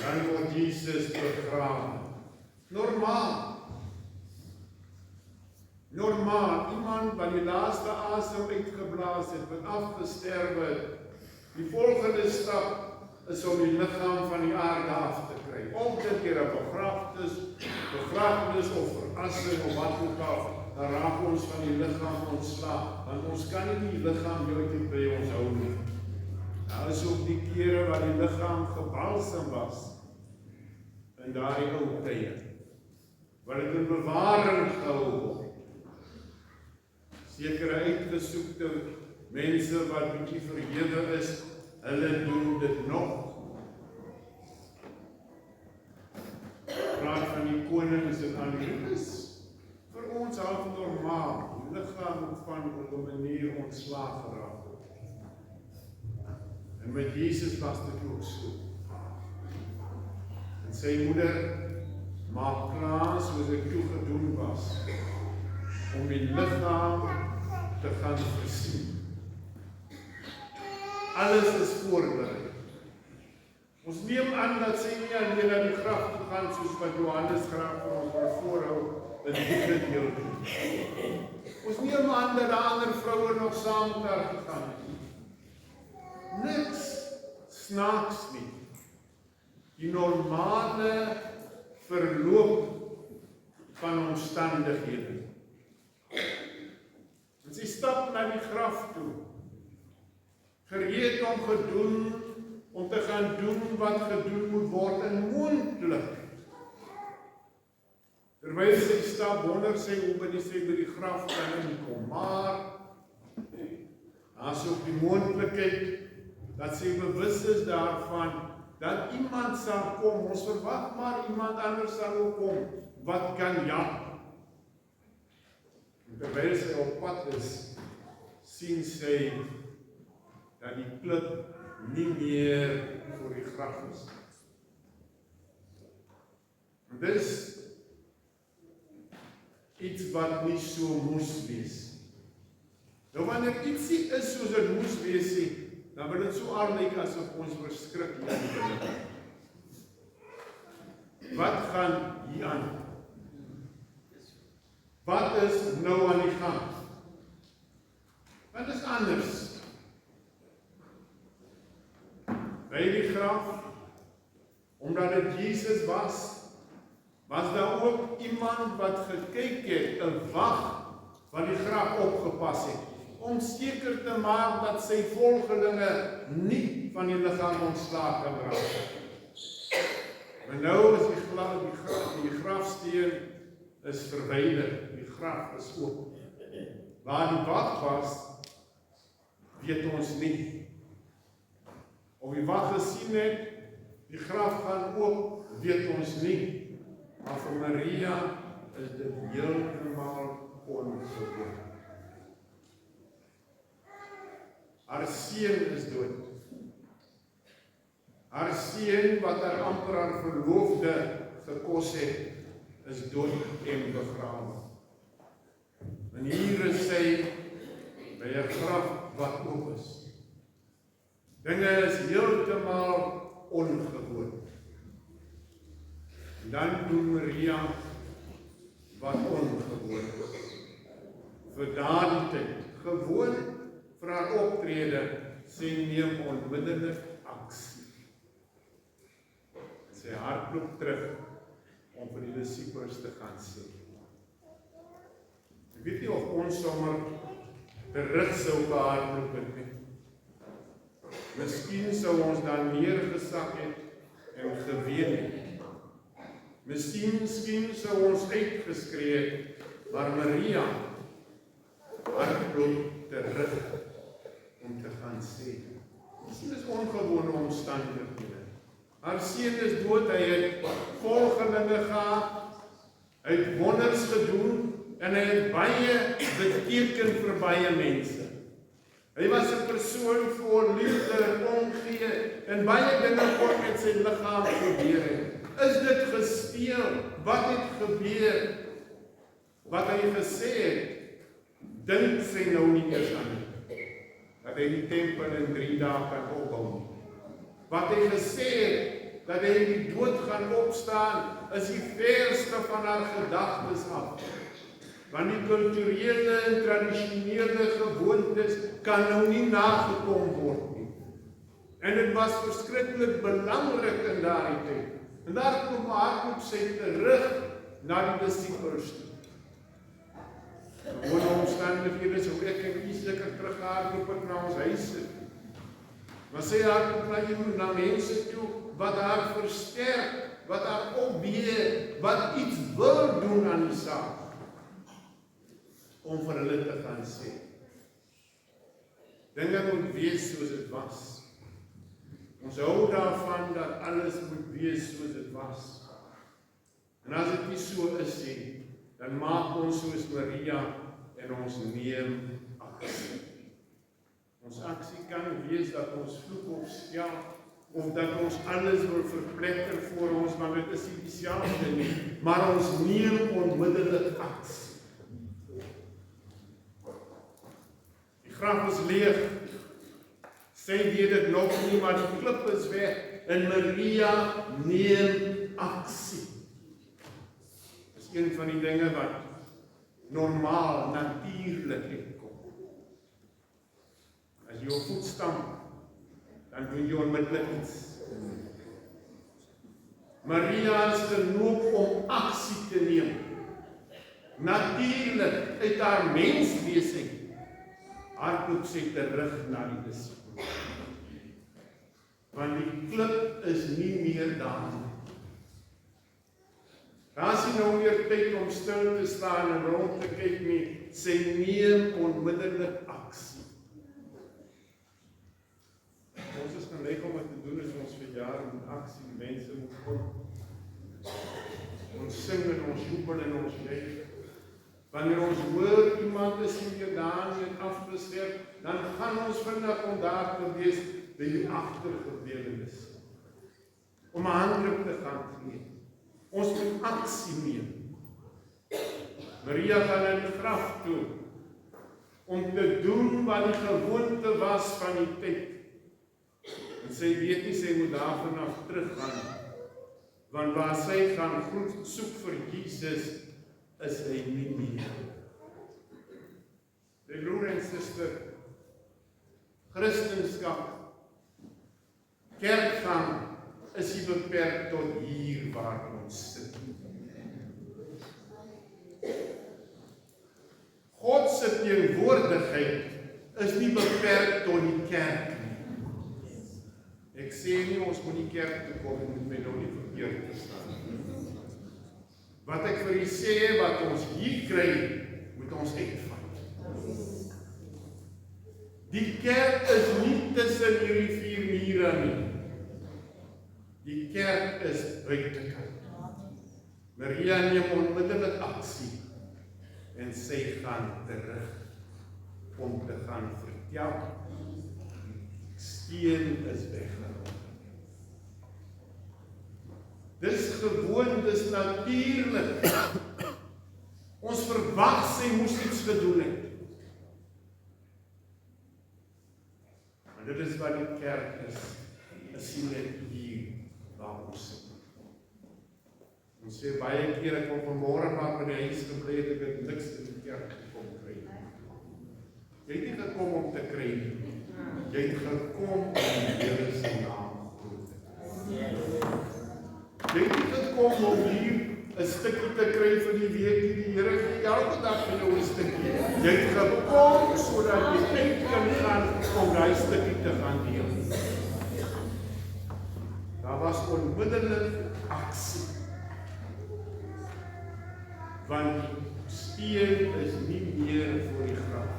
Dan word Jesus begrawe. Normaal, iemand wat die laaste asem uitgeblaas het, wat afgesterwe het, die volgende stap is om die liggaam van die aarde af te kry. Of dit deur 'n begrafnis of verrassing of wat ook al, dan raak ons van die liggaam ontslae, want ons kan nie die liggaam heeltyd by ons hou nie. Daar is ook die kere waar die liggaam gebalsem was in daardie ou tye, waar dit in bewaring gehou word. Sekere uitgesoekte mense wat bietjie verhewe is, hulle doen dit nog. Praat van die konings en al die is vir ons half normaal. Die liggaam moet van 'n manier ontslae geraak word. En met Jesus was dit ook so. En sy moeder maak klaar soos dit toe gedoen was om die liggaam te gaan versien. Alles is voorberei. Ons neem aan dat sy nie alleen na die graf toe gaan soos wat Johannes graag vir ons wil voorhou in die gedeelte. Ons neem aan dat daar ander vroue nog saam met haar gegaan het. Niks snaaks nie. Die normale verloop van omstandighede. En sy stap na die graf toe, gereed om te gaan doen wat gedoen moet word en moontlik. Terwyl sy stap, wonder sy hoe by die graf kan inkom, maar daar is ook die moontlikheid dat sy bewus is daarvan dat iemand sal kom, ons verwag maar iemand anders sal ook kom, wat kan help. En terwyl sy op pad is, sien sy, dat die klip nie meer voor die graf is. En dis iets wat nie so moes wees. Nou wanneer ietsie is soos dit moes wees, dan wil dit so aanlyk asof ons verskrik hier. Wat gaan hier aan? Wat is nou aan die gang? Wat is anders? By die graf, omdat dit Jesus was daar ook iemand wat gekyk het, 'n wag wat die graf opgepas het, om seker te maak dat sy volgelinge nie van die liggaam ontslae kan raak. Maar nou is die grafsteen is verwyder, die graf is oop. Waar die wag was, weet ons nie. Of die wag gesien het, die graf gaan oop, weet ons nie. Maar vir Maria is dit heeltemal ongewoon. Haar seun is dood. Haar seun wat haar amper haar verloofde gekos het, is dood en begrawe. En hier is sy by 'n graf wat oop is. Dinge is heeltemal ongewoon. En dan doen Maria wat ongewoon is. Vir daardie tyd, gewoon vir haar optrede, sy neem onmiddellik aksie. Sy hardloop terug om vir die disippels te gaan sê. Ek weet nie of ons sommer terug sou gehardloop het nie. Miskien sou ons dan neergesak het en geween het. Miskien sou ons uitgeskree het, maar Maria hardloop terug om te gaan sê. Miskien is ongewone omstandighede. Haar seun is dood, hy het volgelinge gehad, hy het wonders gedoen, en hy het baie beteken vir baie mense. Hy was 'n persoon vol liefde en omgee, en baie dinge kon met sy liggaam gebeur het. Is dit gespeel? Wat het gebeur? Wat hy gesê het, dink sy nou nie eers aan nie. Dat hy die tempel in 3 dae kan opbou. Wat hy gesê het, dat hy die dood gaan opstaan, is die verste van haar gedagtes af. Want die kulturele en tradisionele gewoontes kan nou nie nagekom word nie. En dit was verskriklik belangrik in daardie tyd. En daar kom haar sy terug na die disippels toe. Gewone omstandighede sou ek en u seker terughardloop het na ons huis. Maar sy hardloop na mense toe wat haar versterk, wat haar opbee, wat iets wil doen aan die saak. Om vir hulle te gaan sê. Dinge moet wees soos dit was. Ons hou daarvan dat alles moet wees soos dit was. En as dit nie so is nie, dan maak ons soos Maria en ons neem aksie. Ons aksie kan wees dat ons vloek of skel, of dat ons alles wil verpletter voor ons, want dit is nie dieselfde nie, maar ons neem onmiddellik aksie. Die graf is leeg. Sy weet dit nog nie, maar die klip is weg, en Maria neem aksie. Dit is een van die dinge wat normaal, natuurlik uitkom. As jy jou voet stamp, dan doen jy onmiddellik iets. Maria is genoop om aksie te neem. Natuurlik, uit haar menswesing, hardloop sy terug na die disippels. Want die klip is nie meer daar nie. Daar is nie nou meer tyd om stil te staan en rond te kyk nie. Sy neem onmiddellik aksie. Ons is geneig om dit te doen is ons verjaar met aksie, die mense moet kom. Ons sing en ons jubel en ons juig. Wanneer ons hoor iemand is nie meer daar nie en afgesterf, dan gaan ons vinnig om daar te wees by die agtergeblewenes. Om 'n handdruk te gaan gee. Ons moet aksie neem. Maria gaan in die graf toe om te doen wat die gewoonte was van die tyd. En sy weet nie sy moet daar vanaf teruggaan. Want waar sy gaan soek vir Jesus, is hy nie meer. My broer en suster, Christendom, kerkgang is nie beperk tot hier waar ons sit. God se teenwoordigheid is nie beperk tot die kerk nie. Ek sê nie ons moet die kerk toe kom en moet my nou nie verkeerd verstaan. Wat ek vir u sê, wat ons hier kry, moet ons uitvat. Die kerk is nie tussen hierdie 4 mure nie. Die kerk is buitekant. Maria neem onmiddellik aksie en sy gaan terug om te gaan vertel. Steen is weggerol. Dis gewoon, dis natuurlik. Ons verwag sy moes iets gedoen het. Maar dit is wat die kerk is nie net hier waar ons sit. Ons sê baie keer, ek kom vanmorgen maar by die huis gebly het, ek het niks in die kerk gekom kry. Jy het nie gekom om te kry nie. Jy het gekom om die Here se naam groot te maak. Jy het nie gekom om hier 'n stukkie te kry vir die week, die Here gee elke dag vir jou 'n stukkie. Jy het gekom sodat jy uit kan gaan om daai stukkie te gaan deel. Daar was onmiddellik aksie. Want steen is nie meer voor die graf.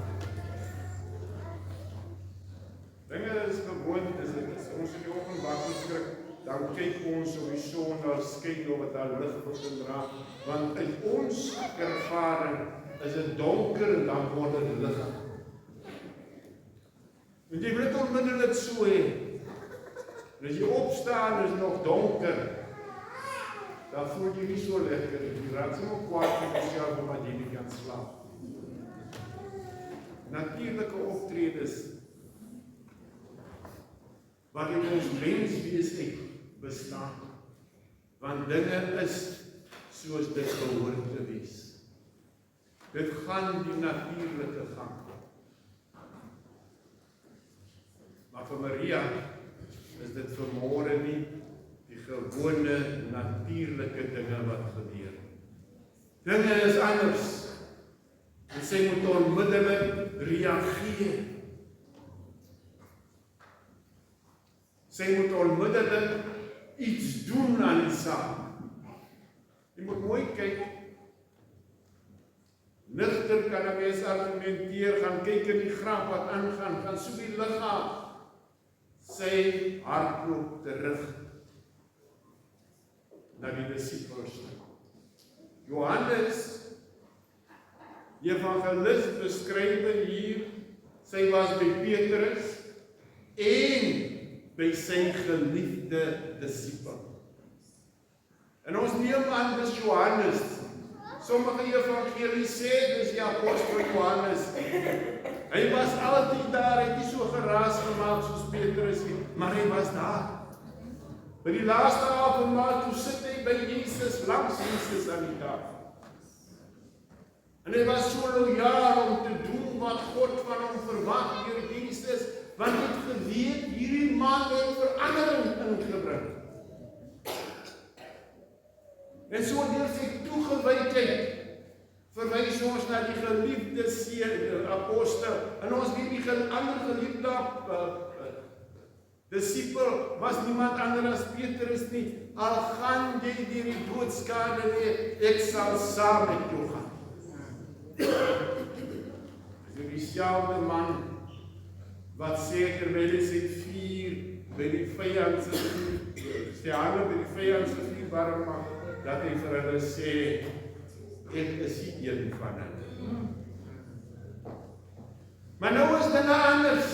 Dinge is gewoon, is ons in die oggend wakker skrik, dan kyk ons op die son, daar skyn of wat daar lig begin dra, want in ons ervaring is dit donker en dan word dit lig. En jy wil dit onmiddellik so hê. En as jy opstaan, is het nog donker. Dan voel jy nie so lekker, jy raak sommer kwaad met jouself omdat jy nie kan slaap. Natuurlike optredes wat in ons menswees bestaan, want dinge is soos dit behoort te wees. Dit gaan die natuurlike gang. Maar vir Maria is dit vanmôre nie die gewone natuurlike dinge wat gebeur. Dinge is anders. En sy moet onmiddellik reageer. Sy moet onmiddellik iets doen aan die saak. Jy moet mooi kyk. Nigter kan 'n mens argumenteer, gaan kyk in die graf wat aangaan, gaan soek die liggaam. Sy hardloop terug na die disippels. Johannes, die evangelis, beskryf hier, sy was by Petrus en by sy geliefde disipel. En ons neem aan dis Johannes. Sommige evangelies sê dis die apostel Johannes. Hy was altyd daar, hy het nie so geraas gemaak soos Petrus nie, maar hy was daar. By die laaste avondmaal, toe sit hy by Jesus, langs Jesus aan die tafel. En hy was so loyaal om te doen wat God van hom verwag deur Jesus, want hy het geweet, hierdie man het verandering ingebring. En so deur sy toegewydheid verwys ons na die geliefde seun, apostel, en ons weet die ander geliefde disipel was niemand anders as Petrus nie. Al gaan jy deur die doodskade hê, ek sal saam met jou gaan. Dis dieselfde man wat sê terwyl hy sy 4 by die vyand se hande by die vyand se vuur warm maak, dat hy vir hulle sê, ek is die een van hulle. Maar nou is dinge anders.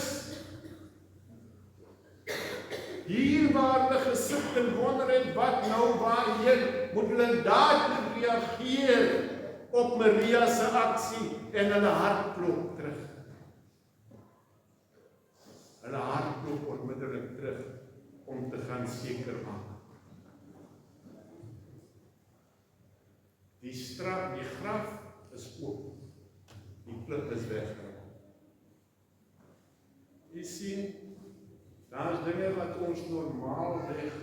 Hier waar hulle gesit en wonder het, wat nou waarheen, moet hulle dadelik reageer op Maria se aksie en hulle hart klop terug. Hulle hart klop onmiddellik terug om te gaan seker maak. Die graf is oop. Die klip is weggehaal. Jy sien, daar is dinge wat ons normaalweg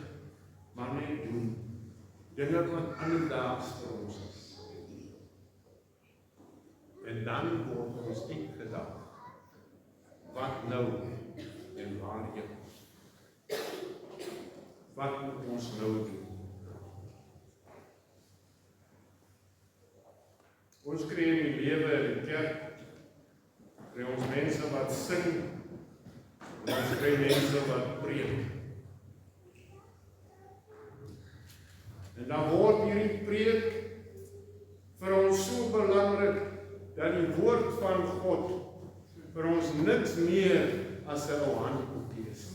maar net doen. Dinge wat alledaags vir ons is. En dan word ons uitgedaag. Wat nou en waarheen? Wat moet ons nou doen? Ons kry in die lewe in die kerk, kry ons mense wat sing, en ons kry mense wat preek. En dan word hierdie preek vir ons so belangrik, dat die woord van God vir ons niks meer as 'n ou handboekie is.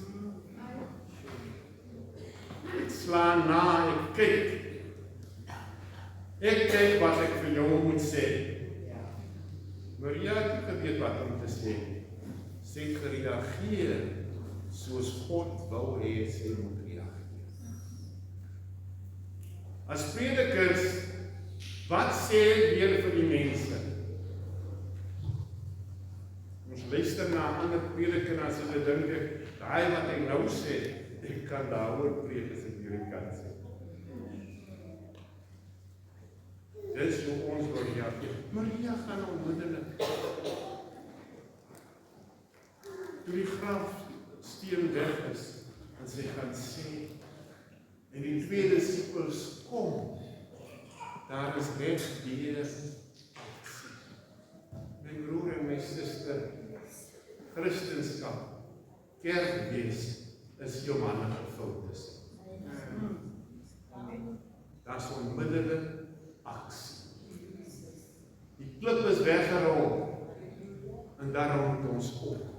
Ek slaan na, ek kyk. Ek kyk wat ek vir jou moet sê. Maria het geweet wat om te sê. Sy het gereageer soos God wou hê sy moet reageer. As predikers, wat sê weer vir die mense? Ons luister na ander prediker en as hulle dink, daai wat ek nou sê, ek kan daaroor preek as ek hierdie kan sê. Dis hoe ons wil reageer. Maria gaan onmiddellik. Toe die grafsteen weg is, en sy gaan sê, en die twee disippels kom, daar is net weer aksie. My broer en my suster, Christenskap, kerkwees, is jou manne gevuld is. Daar is onmiddellik aksie. Die klip is weggerol, en daarom moet ons optree.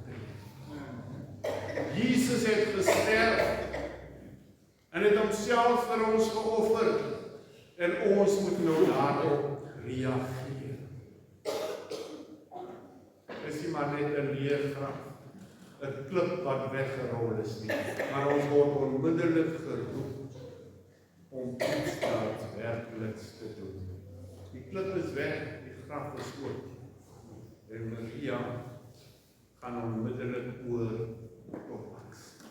Jesus het gesterf, en het homself vir ons geoffer, en ons moet nou daarop reageer. Is nie maar net 'n leë graf, 'n klip wat weggerol is nie, maar ons word onmiddellik geroep om iets daadwerkliks te doen. Die klip is weg, die graf is oop, en Maria gaan onmiddellik oor tot aksie.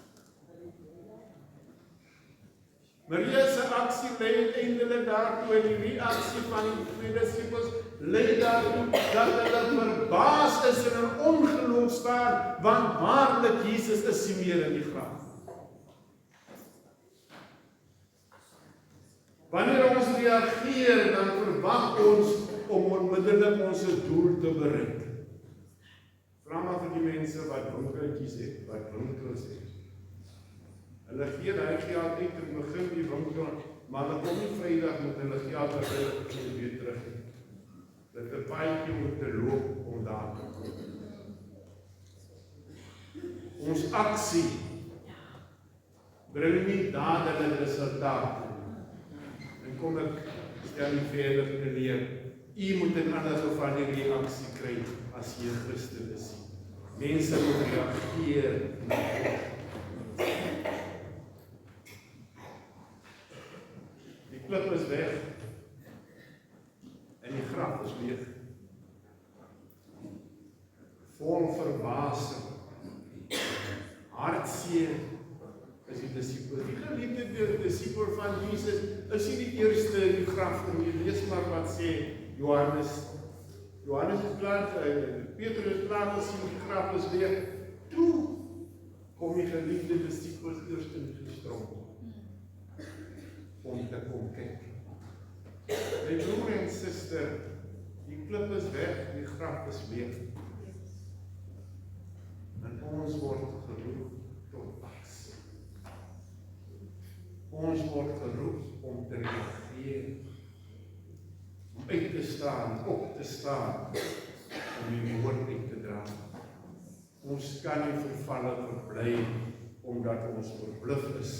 Maria se aksie lei uiteindelik daartoe, en die reaksie van die twee disippels lei daartoe dat hulle verbaas is en in ongeloof staan, want waarlik Jesus is nie meer in die graf. Wanneer ons reageer, dan verwag ons om onmiddellik ons doel te bereik. Vra maar vir die mense wat winkeltjies het, wat winkels het. Hulle gee daai geld uit en begin die winkel, maar hulle kom nie Vrydag met hulle geld wat hulle weer terug het. Dat 'n paadjie moet te loop om daar te kom. Ons aksie bring nie dadelik resultaat. En kom ek stel nie verder te leer. U moet in ander geval die reaksie kry as jy 'n Christen is. Mense moet reageer na God. Die klip is weg en die graf is leeg. Vol verbasing, hartseer is die disipel. Die geliefde disipel van Jesus is nie die eerste in die graf nie. Lees maar wat sê Johannes. Johannes is klaar, Petrus is klaar gesien, die graf is leeg. Toe kom die geliefde disipels eerst in gestroom om te kom kyk. My broer en suster, die klip is weg, die graf is leeg. En ons word geroep tot aksie. Ons word geroep om te reageer, om uit te staan, op te staan, om die woord uit te dra. Ons kan nie vervalle verbly, omdat ons verbluf is.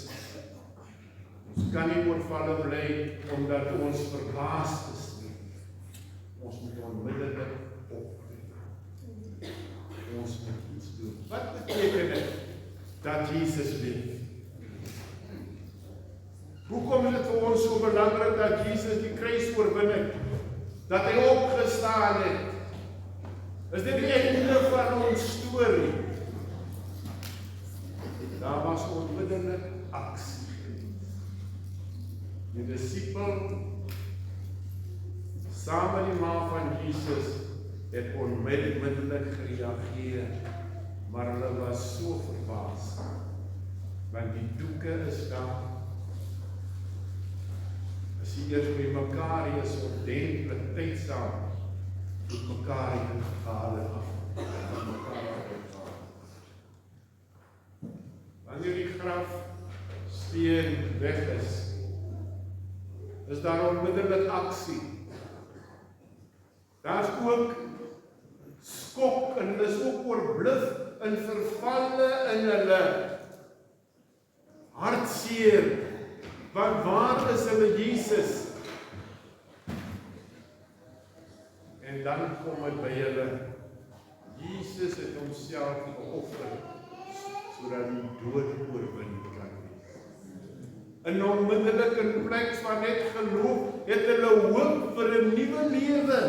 Ons kan nie vervalle bly, omdat ons verbaas is nie. Ons moet onmiddellik optree. Ons moet iets doen. Wat beteken dit dat Jesus leef? Hoekom is dit vir ons so belangrik dat Jesus die kruis oorwin het? Dat hy opgestaan het? Is dit die einde van ons storie? Daar was onmiddellik aksie. Die disipel, saam met die ma van Jesus, het onmiddellik gereageer, maar hulle was so verbaas, want die doeke is daar. As jy eers by mekaar is ordentlik tydsaam, moet mekaar in gehale af. Wanneer die grafsteen weg is daar onmiddellik aksie. Daar is ook skok en hulle is ook oorbluf in vervalle in hulle hartseer. Want waar is hulle Jesus? En dan kom het by hulle. Jesus het homself geoffer, sodat die dood oorwin kan wees. En onmiddellik in plek van net geloof, het hulle hoop vir 'n nuwe lewe.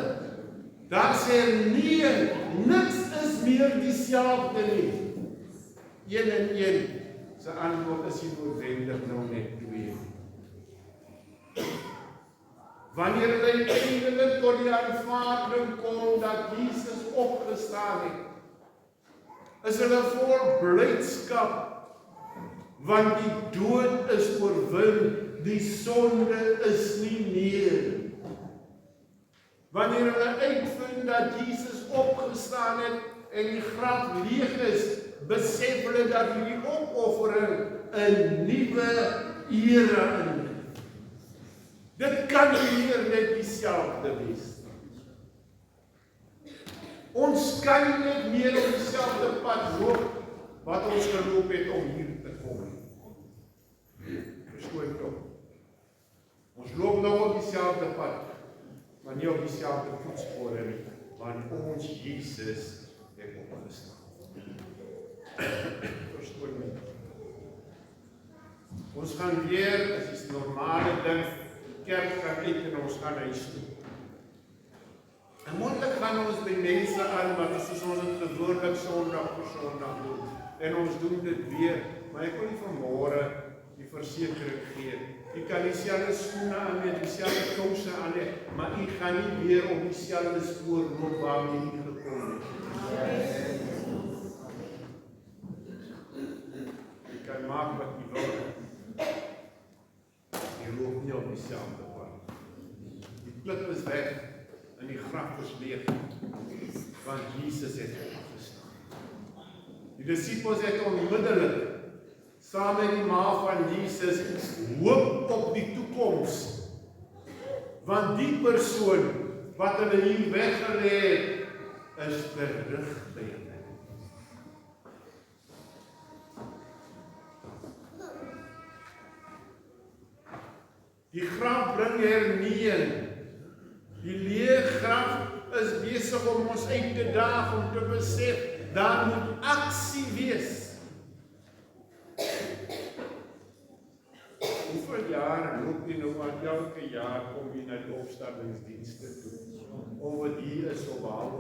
Daar sê nee, niks is meer dieselfde nie. Een en een, sy antwoord is nie noodwendig nou net twee. Wanneer hulle eindelik tot die aanvaarding kom dat Jesus opgestaan het, is hulle vol blydskap, want die dood is oorwin, die sonde is nie meer. Wanneer hulle uitvind dat Jesus opgestaan het en die graf leeg is, besef hulle dat hierdie opoffering 'n nuwe era in. Dit kan nie meer net dieselfde wees. Ons kan nie net meer op dieselfde pad loop wat ons geloop het om hier te kom. Verskoon tog. Ons loop nou op dieselfde pad, maar nie op dieselfde voetspore nie, want ons Jesus het opgestaan. Verskoon my. Ons gaan weer, as is normale ding, kerk gaan uit en ons gaan huis toe. En moontlik gaan ons by mense aan, wat is ons het gewoonlik Sondag vir Sondag doen. En ons doen dit weer, maar ek wil nie vanmôre die versekering gee. Jy kan dieselfde skoene aan hê, dieselfde kouse aan hê, maar jy gaan nie weer op dieselfde spoor loop waarmee jy gekom het. Jy kan maak wat jy wil. Jy loop nie op dieselfde pad. Die klip is weg en die graf is leeg, want Jesus het opgestaan. Die disippels het onmiddellik saam met die ma van Jesus hoop op die toekoms, want die persoon wat hulle hier weggelê het, is terug by hulle. Die graf bring hernieing. Die leë graf is besig om ons uit te daag om te besef, daar moet aksie wees. Hoeveel jaar loop jy nou, want elke jaar kom jy na die opstandingsdienste toe, of wat hier is op Haal.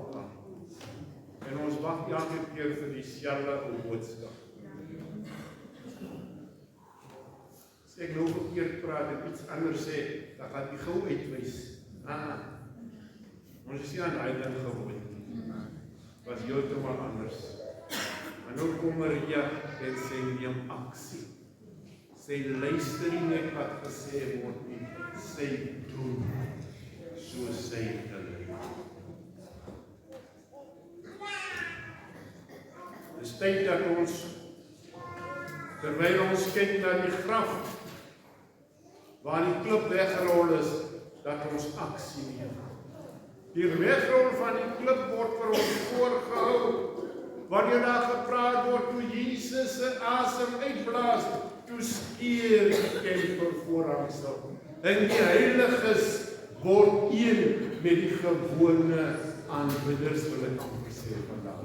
En ons wag elke keer vir dieselfde boodskap. As ek nou verkeerd praat en iets anders sê, dan gaan die gou uitwys. Ons is nie aan die ding gewoon. Was heeltemal anders. Maar nou kom Maria en sê neem aksie. Sy luister nie net wat gesê word nie, sy doen soos sy te lei. Dis tyd dat ons, terwyl ons kyk na die graf, waar die klip weggerol is, dat ons aksie neem. Die wegrol van die klip word vir ons voorgehou, wanneer daar gepraat word toe Jesus se asem uitblaas, toe skeur die tempel voorhangsel. En die heiliges word een met die gewone aanbidders, wil ek sê vandag.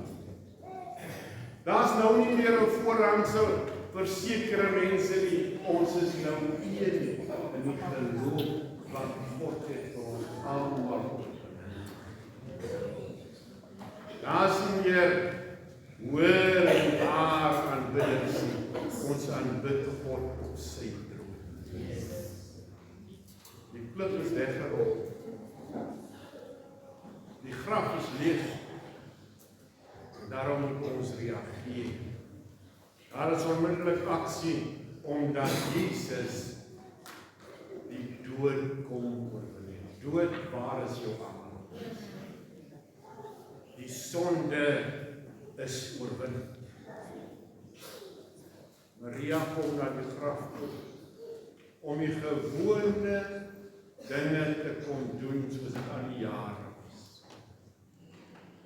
Daar's nou nie meer 'n voorhangsel vir sekere mense nie. Ons is nou een in die geloof wat God het vir ons almal. Daar sien jy hoor en waar aanbidders. Ons aanbid God op sy troon. Die klip is weggerol. Die graf is leeg. Daarom moet ons reageer. Daar is onmiddellik aksie, omdat Jesus die dood kom oorwin. Dood, waar is jou aanval? Die sonde is oorwin. Maria kom na die graf toe, om die gewone dinge te kon doen, soos dit al die jare was.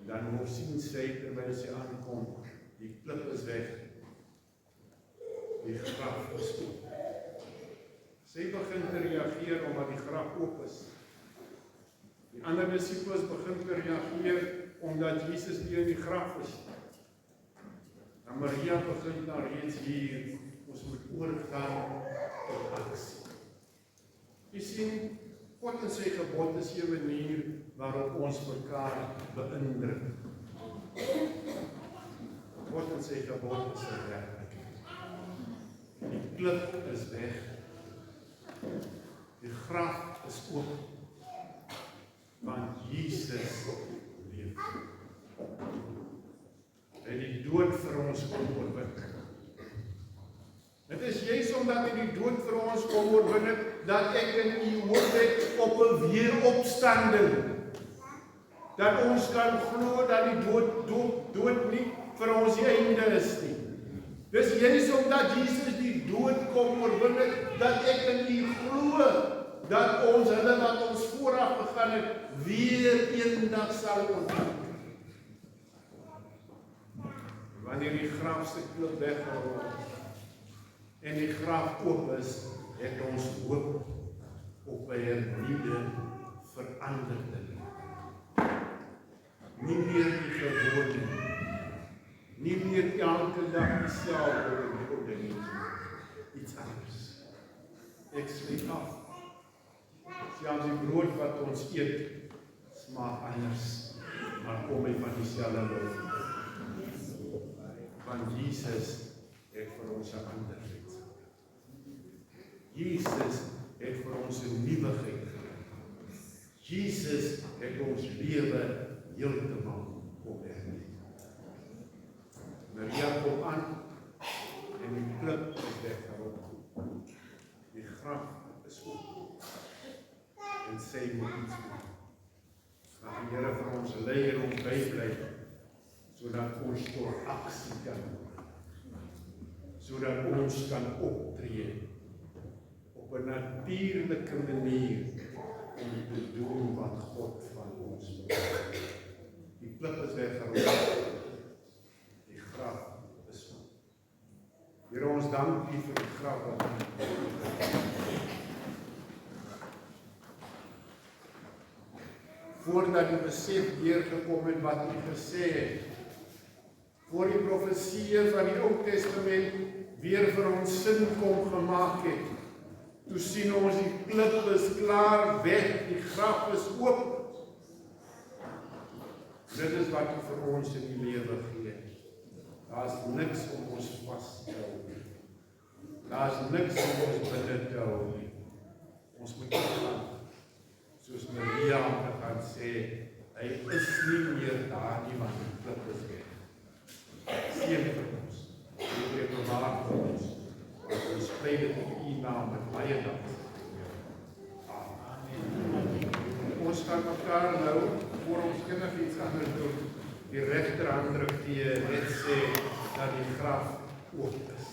Dan moet sien sy, terwyl sy aankom, die klip is weg, die graf is oop. Sy begin te reageer omdat die graf oop is. Die ander disippels begin te reageer omdat Jesus nie in die graf is. En Maria begin daar reeds hier, ons moet oorgaan tot aksie. Jy sien, God en sy gebod is 'n manier waarop ons mekaar beïndruk. God en sy gebod is 'n werklikheid. Die klip is weg. Die graf is oop. Want Jesus leef. Hy het die dood vir ons kom oorwin. Het is juist omdat hy die dood vir ons kom oorwin het, dat ek en u hoop het op 'n weeropstanding. Dat ons kan glo dat die dood nie vir ons die einde is nie. Dis juist omdat Jesus die dood kom oorwin het, dat ek en u glo dat ons hulle wat ons vooraf gegaan het, weer eendag sal ontmoet. Wanneer die graf se klip weggerol en die graf oop is, het ons hoop op 'n hernieuwde, veranderde lewe. Nie meer die gewone, nie meer elke dag dieselfde dinge, iets anders. Ek sluit af. Selfs die brood wat ons eet, smaak anders, maar kom hy van dieselfde lof. Want Jesus het vir ons 'n ander wet. Jesus het vir ons 'n nuwigheid gegee. Jesus het ons lewe heeltemal kom hernie. Maria kom aan en die klip is weggerol. Die graf is oop. En sy moet iets doen. Mag die Here vir ons lei en ons bybly, sodat ons tot aksie kan kom. Sodat ons kan optree op 'n natuurlike manier om te doen wat God van ons wil. Die klip is weggerol. Die graf is oop. Here, ons dank U vir die graf wat U voordat die besef deurgekom het wat U gesê het, voor die profesieë van die Ou Testament weer vir ons sin kom gemaak het, toe sien ons die klip is klaar weg, die graf is oop. Dit is wat U vir ons in die lewe gee. Daar is niks om ons vas te hou nie. Daar is niks om ons binne te hou nie. Ons moet gaan, soos Maria te gaan sê, hy is nie meer daar nie, want die klip is weg. Seën vir ons, die bewaar vir ons, ons bly dit in U naam met baie dank. Amen. Ons gaan mekaar nou, voor ons iets anders doen, die regterhand druk die net sê, dat die graf oop is.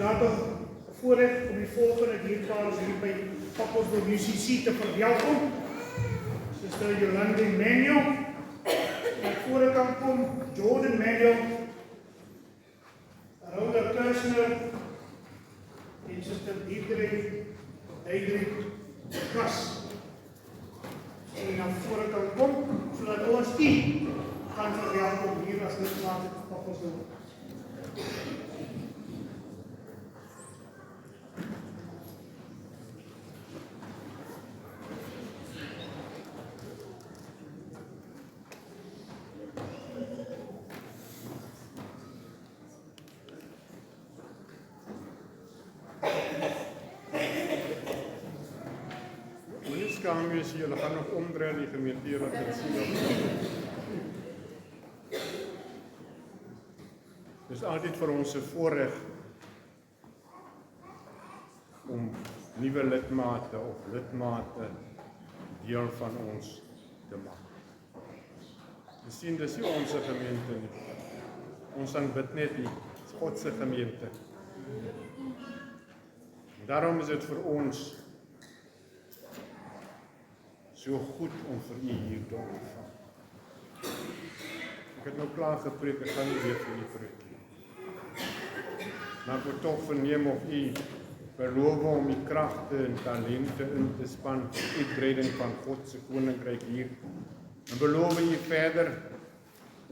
daartoe voorrecht om die volgende dierpaars hier by Paphosdorp UCC te verwelkom. Sister Yolande Manuel, en voor ek kan kom, Jordan Manuel, Rhoda Kirchner, en Sister Deidre Kras. En dan voor ek kan kom, sodat ons u gaan verwelkom hier as lidmaat van Paphosdorp. Julle gaan nog omdraai die gemeente wat dit sien. Dit is altyd vir ons 'n voorreg om nuwe lidmate of lidmate deel van ons te maak. Ons sien dis nie ons gemeente nie. Ons aanbid net die God se gemeente. Daarom is dit vir ons so goed om vir u hier te ontvang. Ek het nou klaar gepreek, ek gaan nie weer vir u preek nie. Maar ek wil tog verneem of u beloof om die kragte en talente in te span vir uitbreiding van God se koninkryk hier. En beloof u verder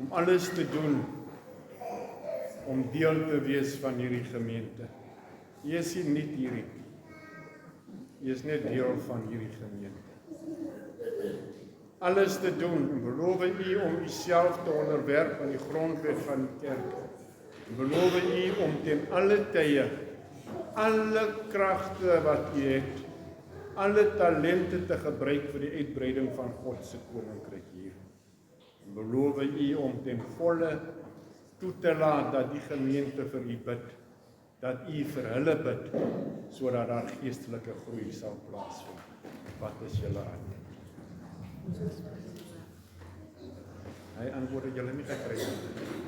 om alles te doen om deel te wees van hierdie gemeente. U is nie net hierdie. U is net deel van hierdie gemeente. Alles te doen en beloof u om uself te onderwerp aan die grondwet van die kerk. En beloof u om ten alle tye, alle kragte wat u het, alle talente te gebruik vir die uitbreiding van God se koninkryk hier. En beloof u om ten volle toe te laat dat die gemeente vir u bid, dat u vir hulle bid, sodat daar geestelike groei sal plaasvind. Wat is julle aan? Hy antwoord julle nie gekry nie.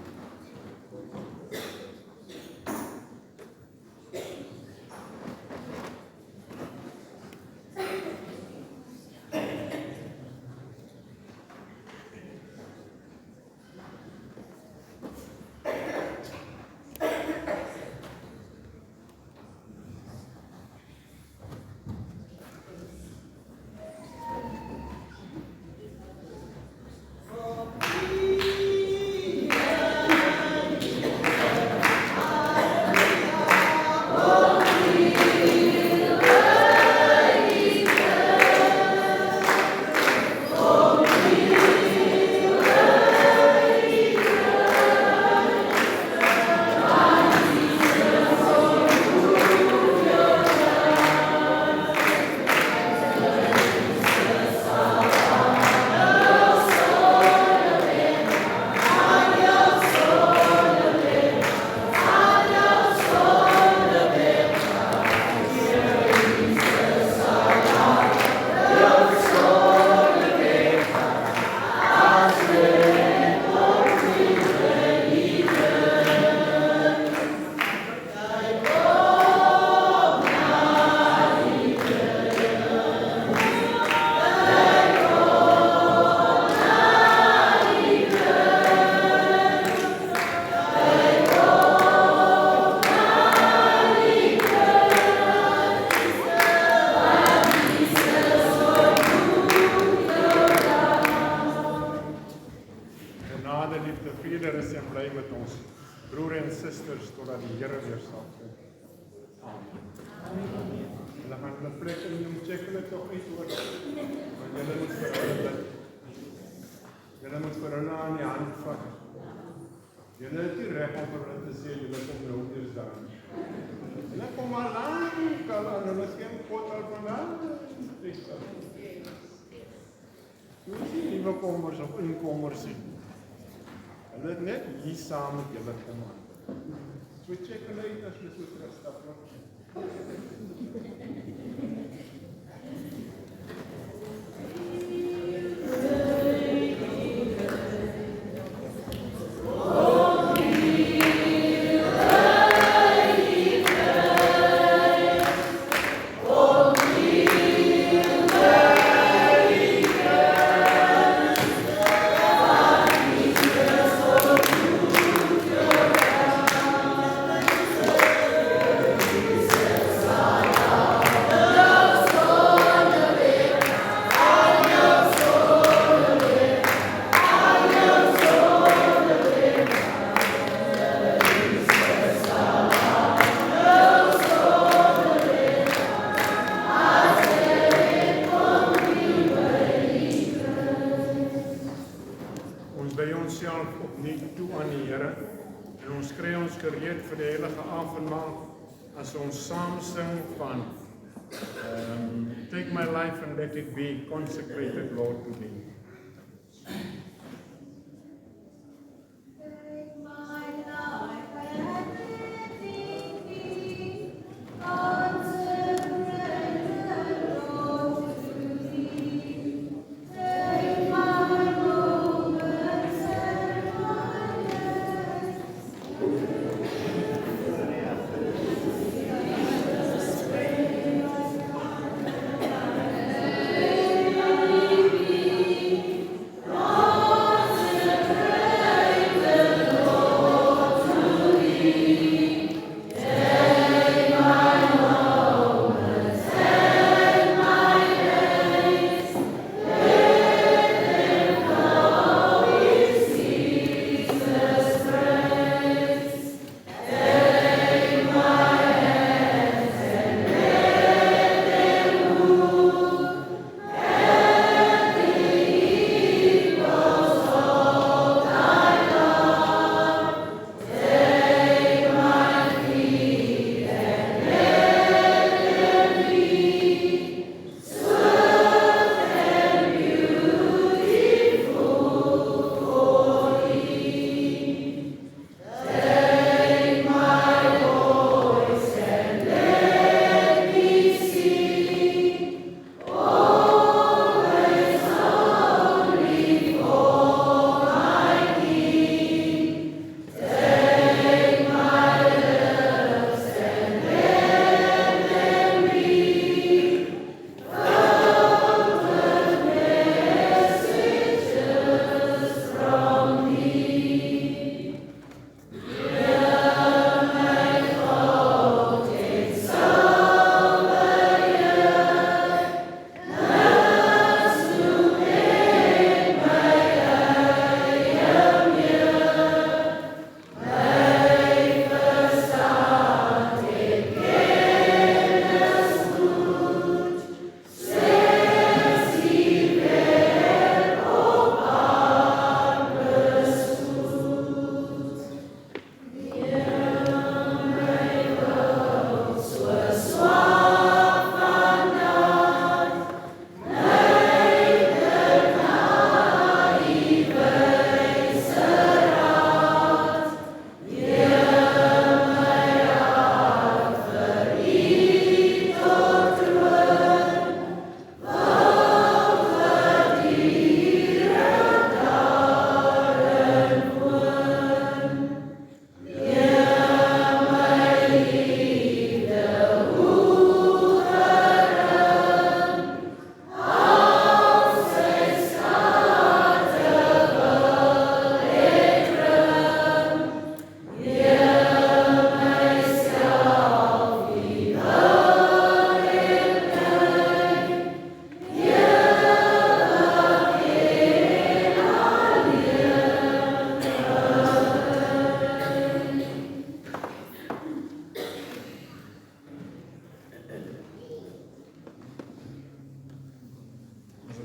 Hulle het net hier saam met julle kom aan. So check hulle uit as hulle so terugstap. weet vir die heilige avondmaal as ons saam sing van take my life and let it be consecrated, Lord, to thee.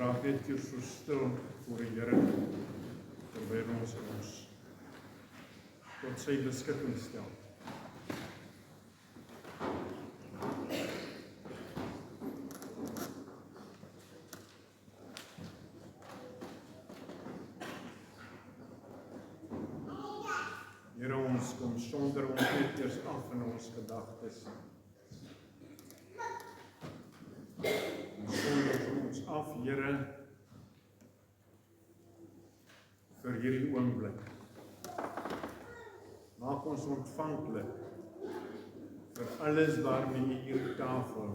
raak net keer so stil voor die Here terwyl ons tot sy beskikking stel. Here, ons kom sonder ons net eers af in ons gedagtes. Ons sonder ons af, Here, vir hierdie oomblik. Maak ons ontvanklik vir alles waarmee U hier tafel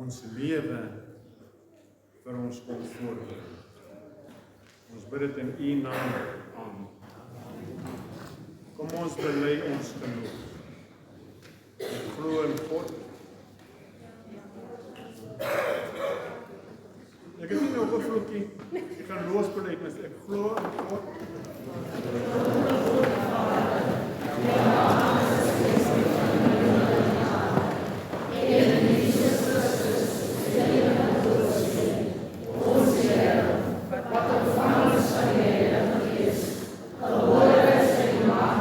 ons lewe vir ons kom voorberei. Ons bid dit in U naam. Amen. Kom ons bely ons geloof. Ek glo in God. Ek het nie nog 'n vloekie. Ek gaan losbelydenis. Ek glo in God.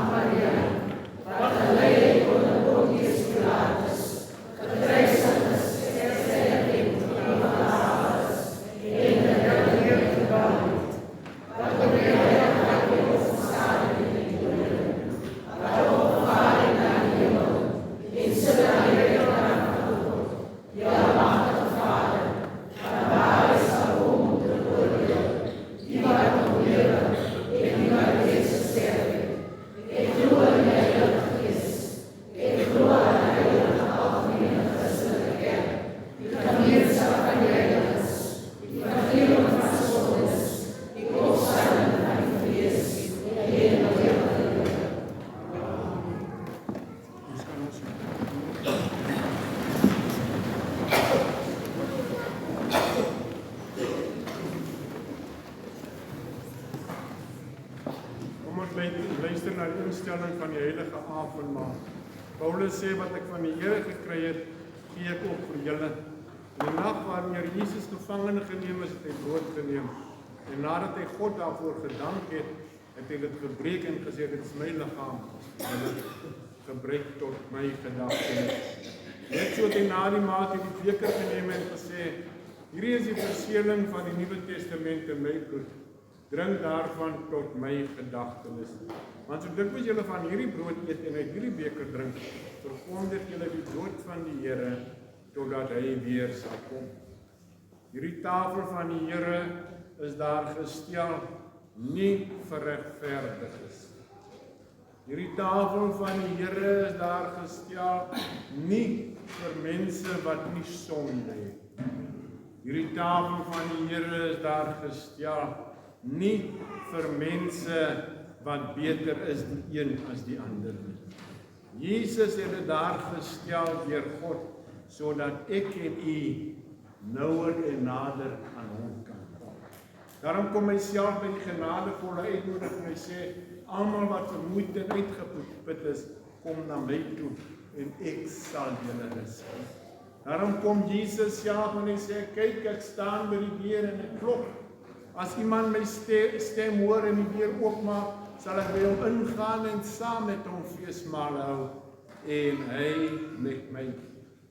Wat instelling van die heilige avondmaal. Paulus sê wat ek van die Here gekry het, gee ek ook vir julle. In die nag wanneer Jesus gevangen geneem is, het hy brood geneem. En nadat hy God daarvoor gedank het, het hy dit gebreek en gesê, dit is my liggaam, julle gebruik tot my gedagtenis. Net so het hy na die maal die beker geneem en gesê, hierdie is die verseëling van die Nuwe Testament in my bloed. Drink daarvan tot my gedagtenis. Want so dikwels julle van hierdie brood eet en uit hierdie beker drink, verkondig julle die dood van die Here totdat hy weer sal kom. Hierdie tafel van die Here is daar gestel nie vir regverdiges. Hierdie tafel van die Here is daar gestel nie vir mense wat nie sonde het. Hierdie tafel van die Here is daar gestel nie vir mense wat beter is die een as die ander nie. Jesus het dit daar gestel deur God, sodat ek en u nouer en nader aan hom kan kom. Daarom kom hy self by die genadevolle uitnodiging en hy sê, almal wat vermoeid en uitgeput is, kom na my toe en ek sal julle rus gee. Daarom kom Jesus self en hy sê, kyk, ek staan by die deur en ek klop. As iemand my stem hoor en die deur oopmaak, sal ek by hom ingaan en saam met hom feesmaal hou en hy met my.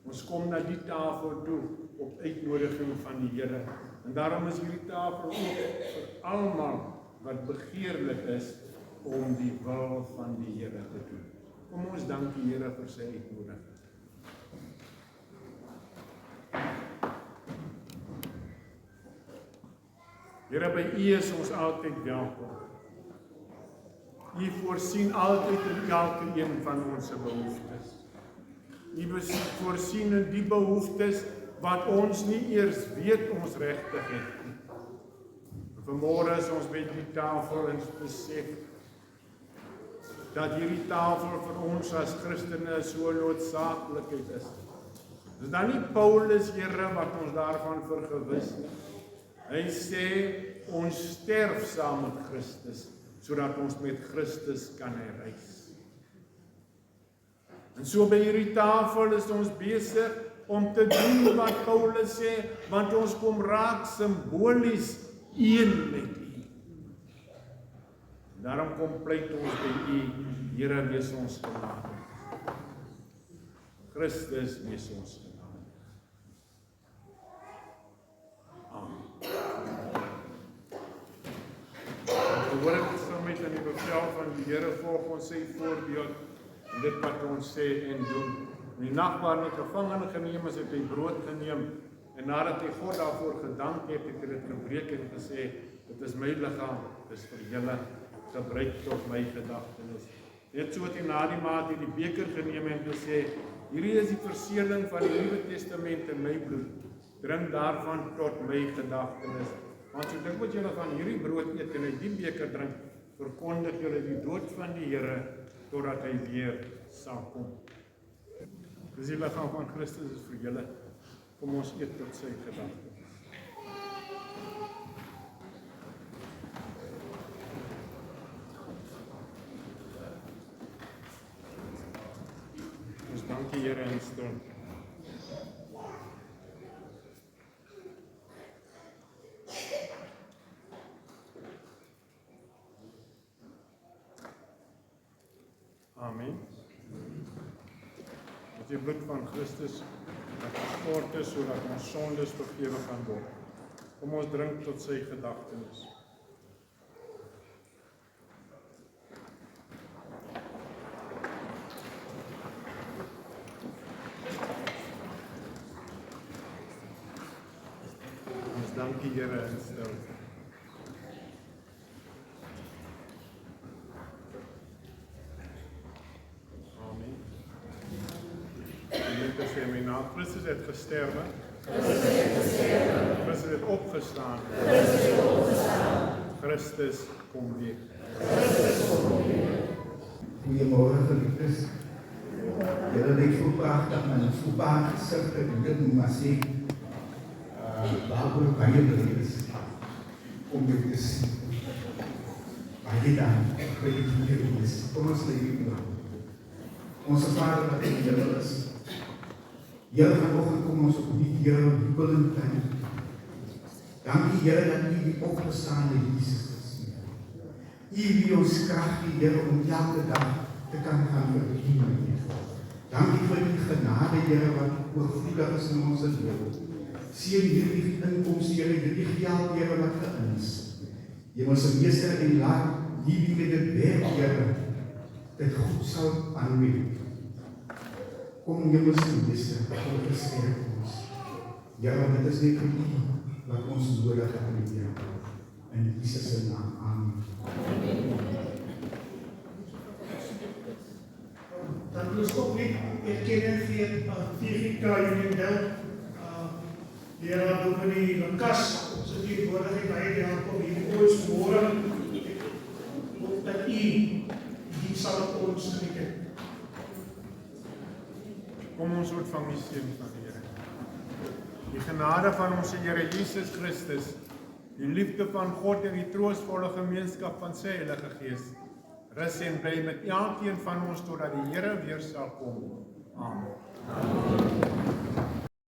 Ons kom na die tafel toe op uitnodiging van die Here. En daarom is hierdie tafel ook vir almal wat begeerlik is om die wil van die Here te doen. Kom ons dank die Here vir sy uitnodiging. Here, by U is ons altyd welkom. U voorsien altyd in elke een van ons behoeftes. U voorsien in die behoeftes wat ons nie eers weet ons regtig het nie. Vanmôre is ons by die tafel en besef dat hierdie tafel vir ons as Christene so noodsaaklikheid is. Dis dan nie Paulus, Here, wat ons daarvan vergewis nie. Hy sê, ons sterf saam met Christus, sodat ons met Christus kan herreis. En so by hierdie tafel is ons besig om te doen wat Paulus sê, want ons kom raak simbolies een met U. Daarom kom pleit ons by U, Here, wees ons genadig. Christus, wees ons genadig. Hoor ek saam met in die bevel van die Here volg ons sy voorbeeld en dit wat ons sê en doen. In die nag waarin hy gevangen geneem is, het hy brood geneem en nadat hy God daarvoor gedank het, het hy dit gebreek en gesê, dit is my liggaam, dit is vir julle, gebruik tot my gedagtenis. Net so het hy na die maal die beker geneem en gesê, hierdie is die verseëling van die Nuwe Testament in my bloed. Drink daarvan tot my gedagtenis. Want so dink wat julle van hierdie brood eet en uit die beker drink, verkondig julle die dood van die Here totdat hy weer sal kom. Dis die liggaam van Christus is vir julle. Kom ons eet tot sy gedagtenis. Ons dank die Here in stilte. Amen. Dit is die bloed van Christus wat gestort is, sodat ons sondes vergewe kan word. Kom ons drink tot sy gedagtenis. Ons dank die Here in stilte. Christus het gesterwe. Christus het opgestaan. Christus kom weer. Goeiemôre geliefdes. Julle lyk so pragtig met 'n so baie gesigte en dit moet maar sê daaroor kan jy dit is om dit te sien. Baie dankie vir die Here Jesus. Kom ons lê hier oor. Onze Vader wat in die hemel is. Here, vanoggend kom ons op die Here jubelend klein. Dankie Here dat U die opgestaande Jesus is. U wie ons krag gee, Here, om elke dag te kan gaan verdien. Dankie vir die genade, Here, wat oorvloedig is in ons lewe. Seën hierdie inkomste, Here, hierdie geld, Here, wat geïn is. Hemelse Meester, en laat die wie dit werk, Here, dit goed sal aanwend. Kom Hemelse Meester, kom versterk ons. Here, dit is net vir U wat ons nodig het in die Here. In Jesus se naam. Amen. Dan wil ons ook net erkenning gee aan VGK Uniondel, leraar Dominee Lukas, se teenwoordigheid baie dank om hier ons môre ook dat U die sal op ons geniet. Kom ons ontvang die seën van die Here. Die genade van ons Here Jesus Christus, die liefde van God en die troostvolle gemeenskap van sy Heilige Gees, rus en bly met elkeen van ons totdat die Here weer sal kom. Amen.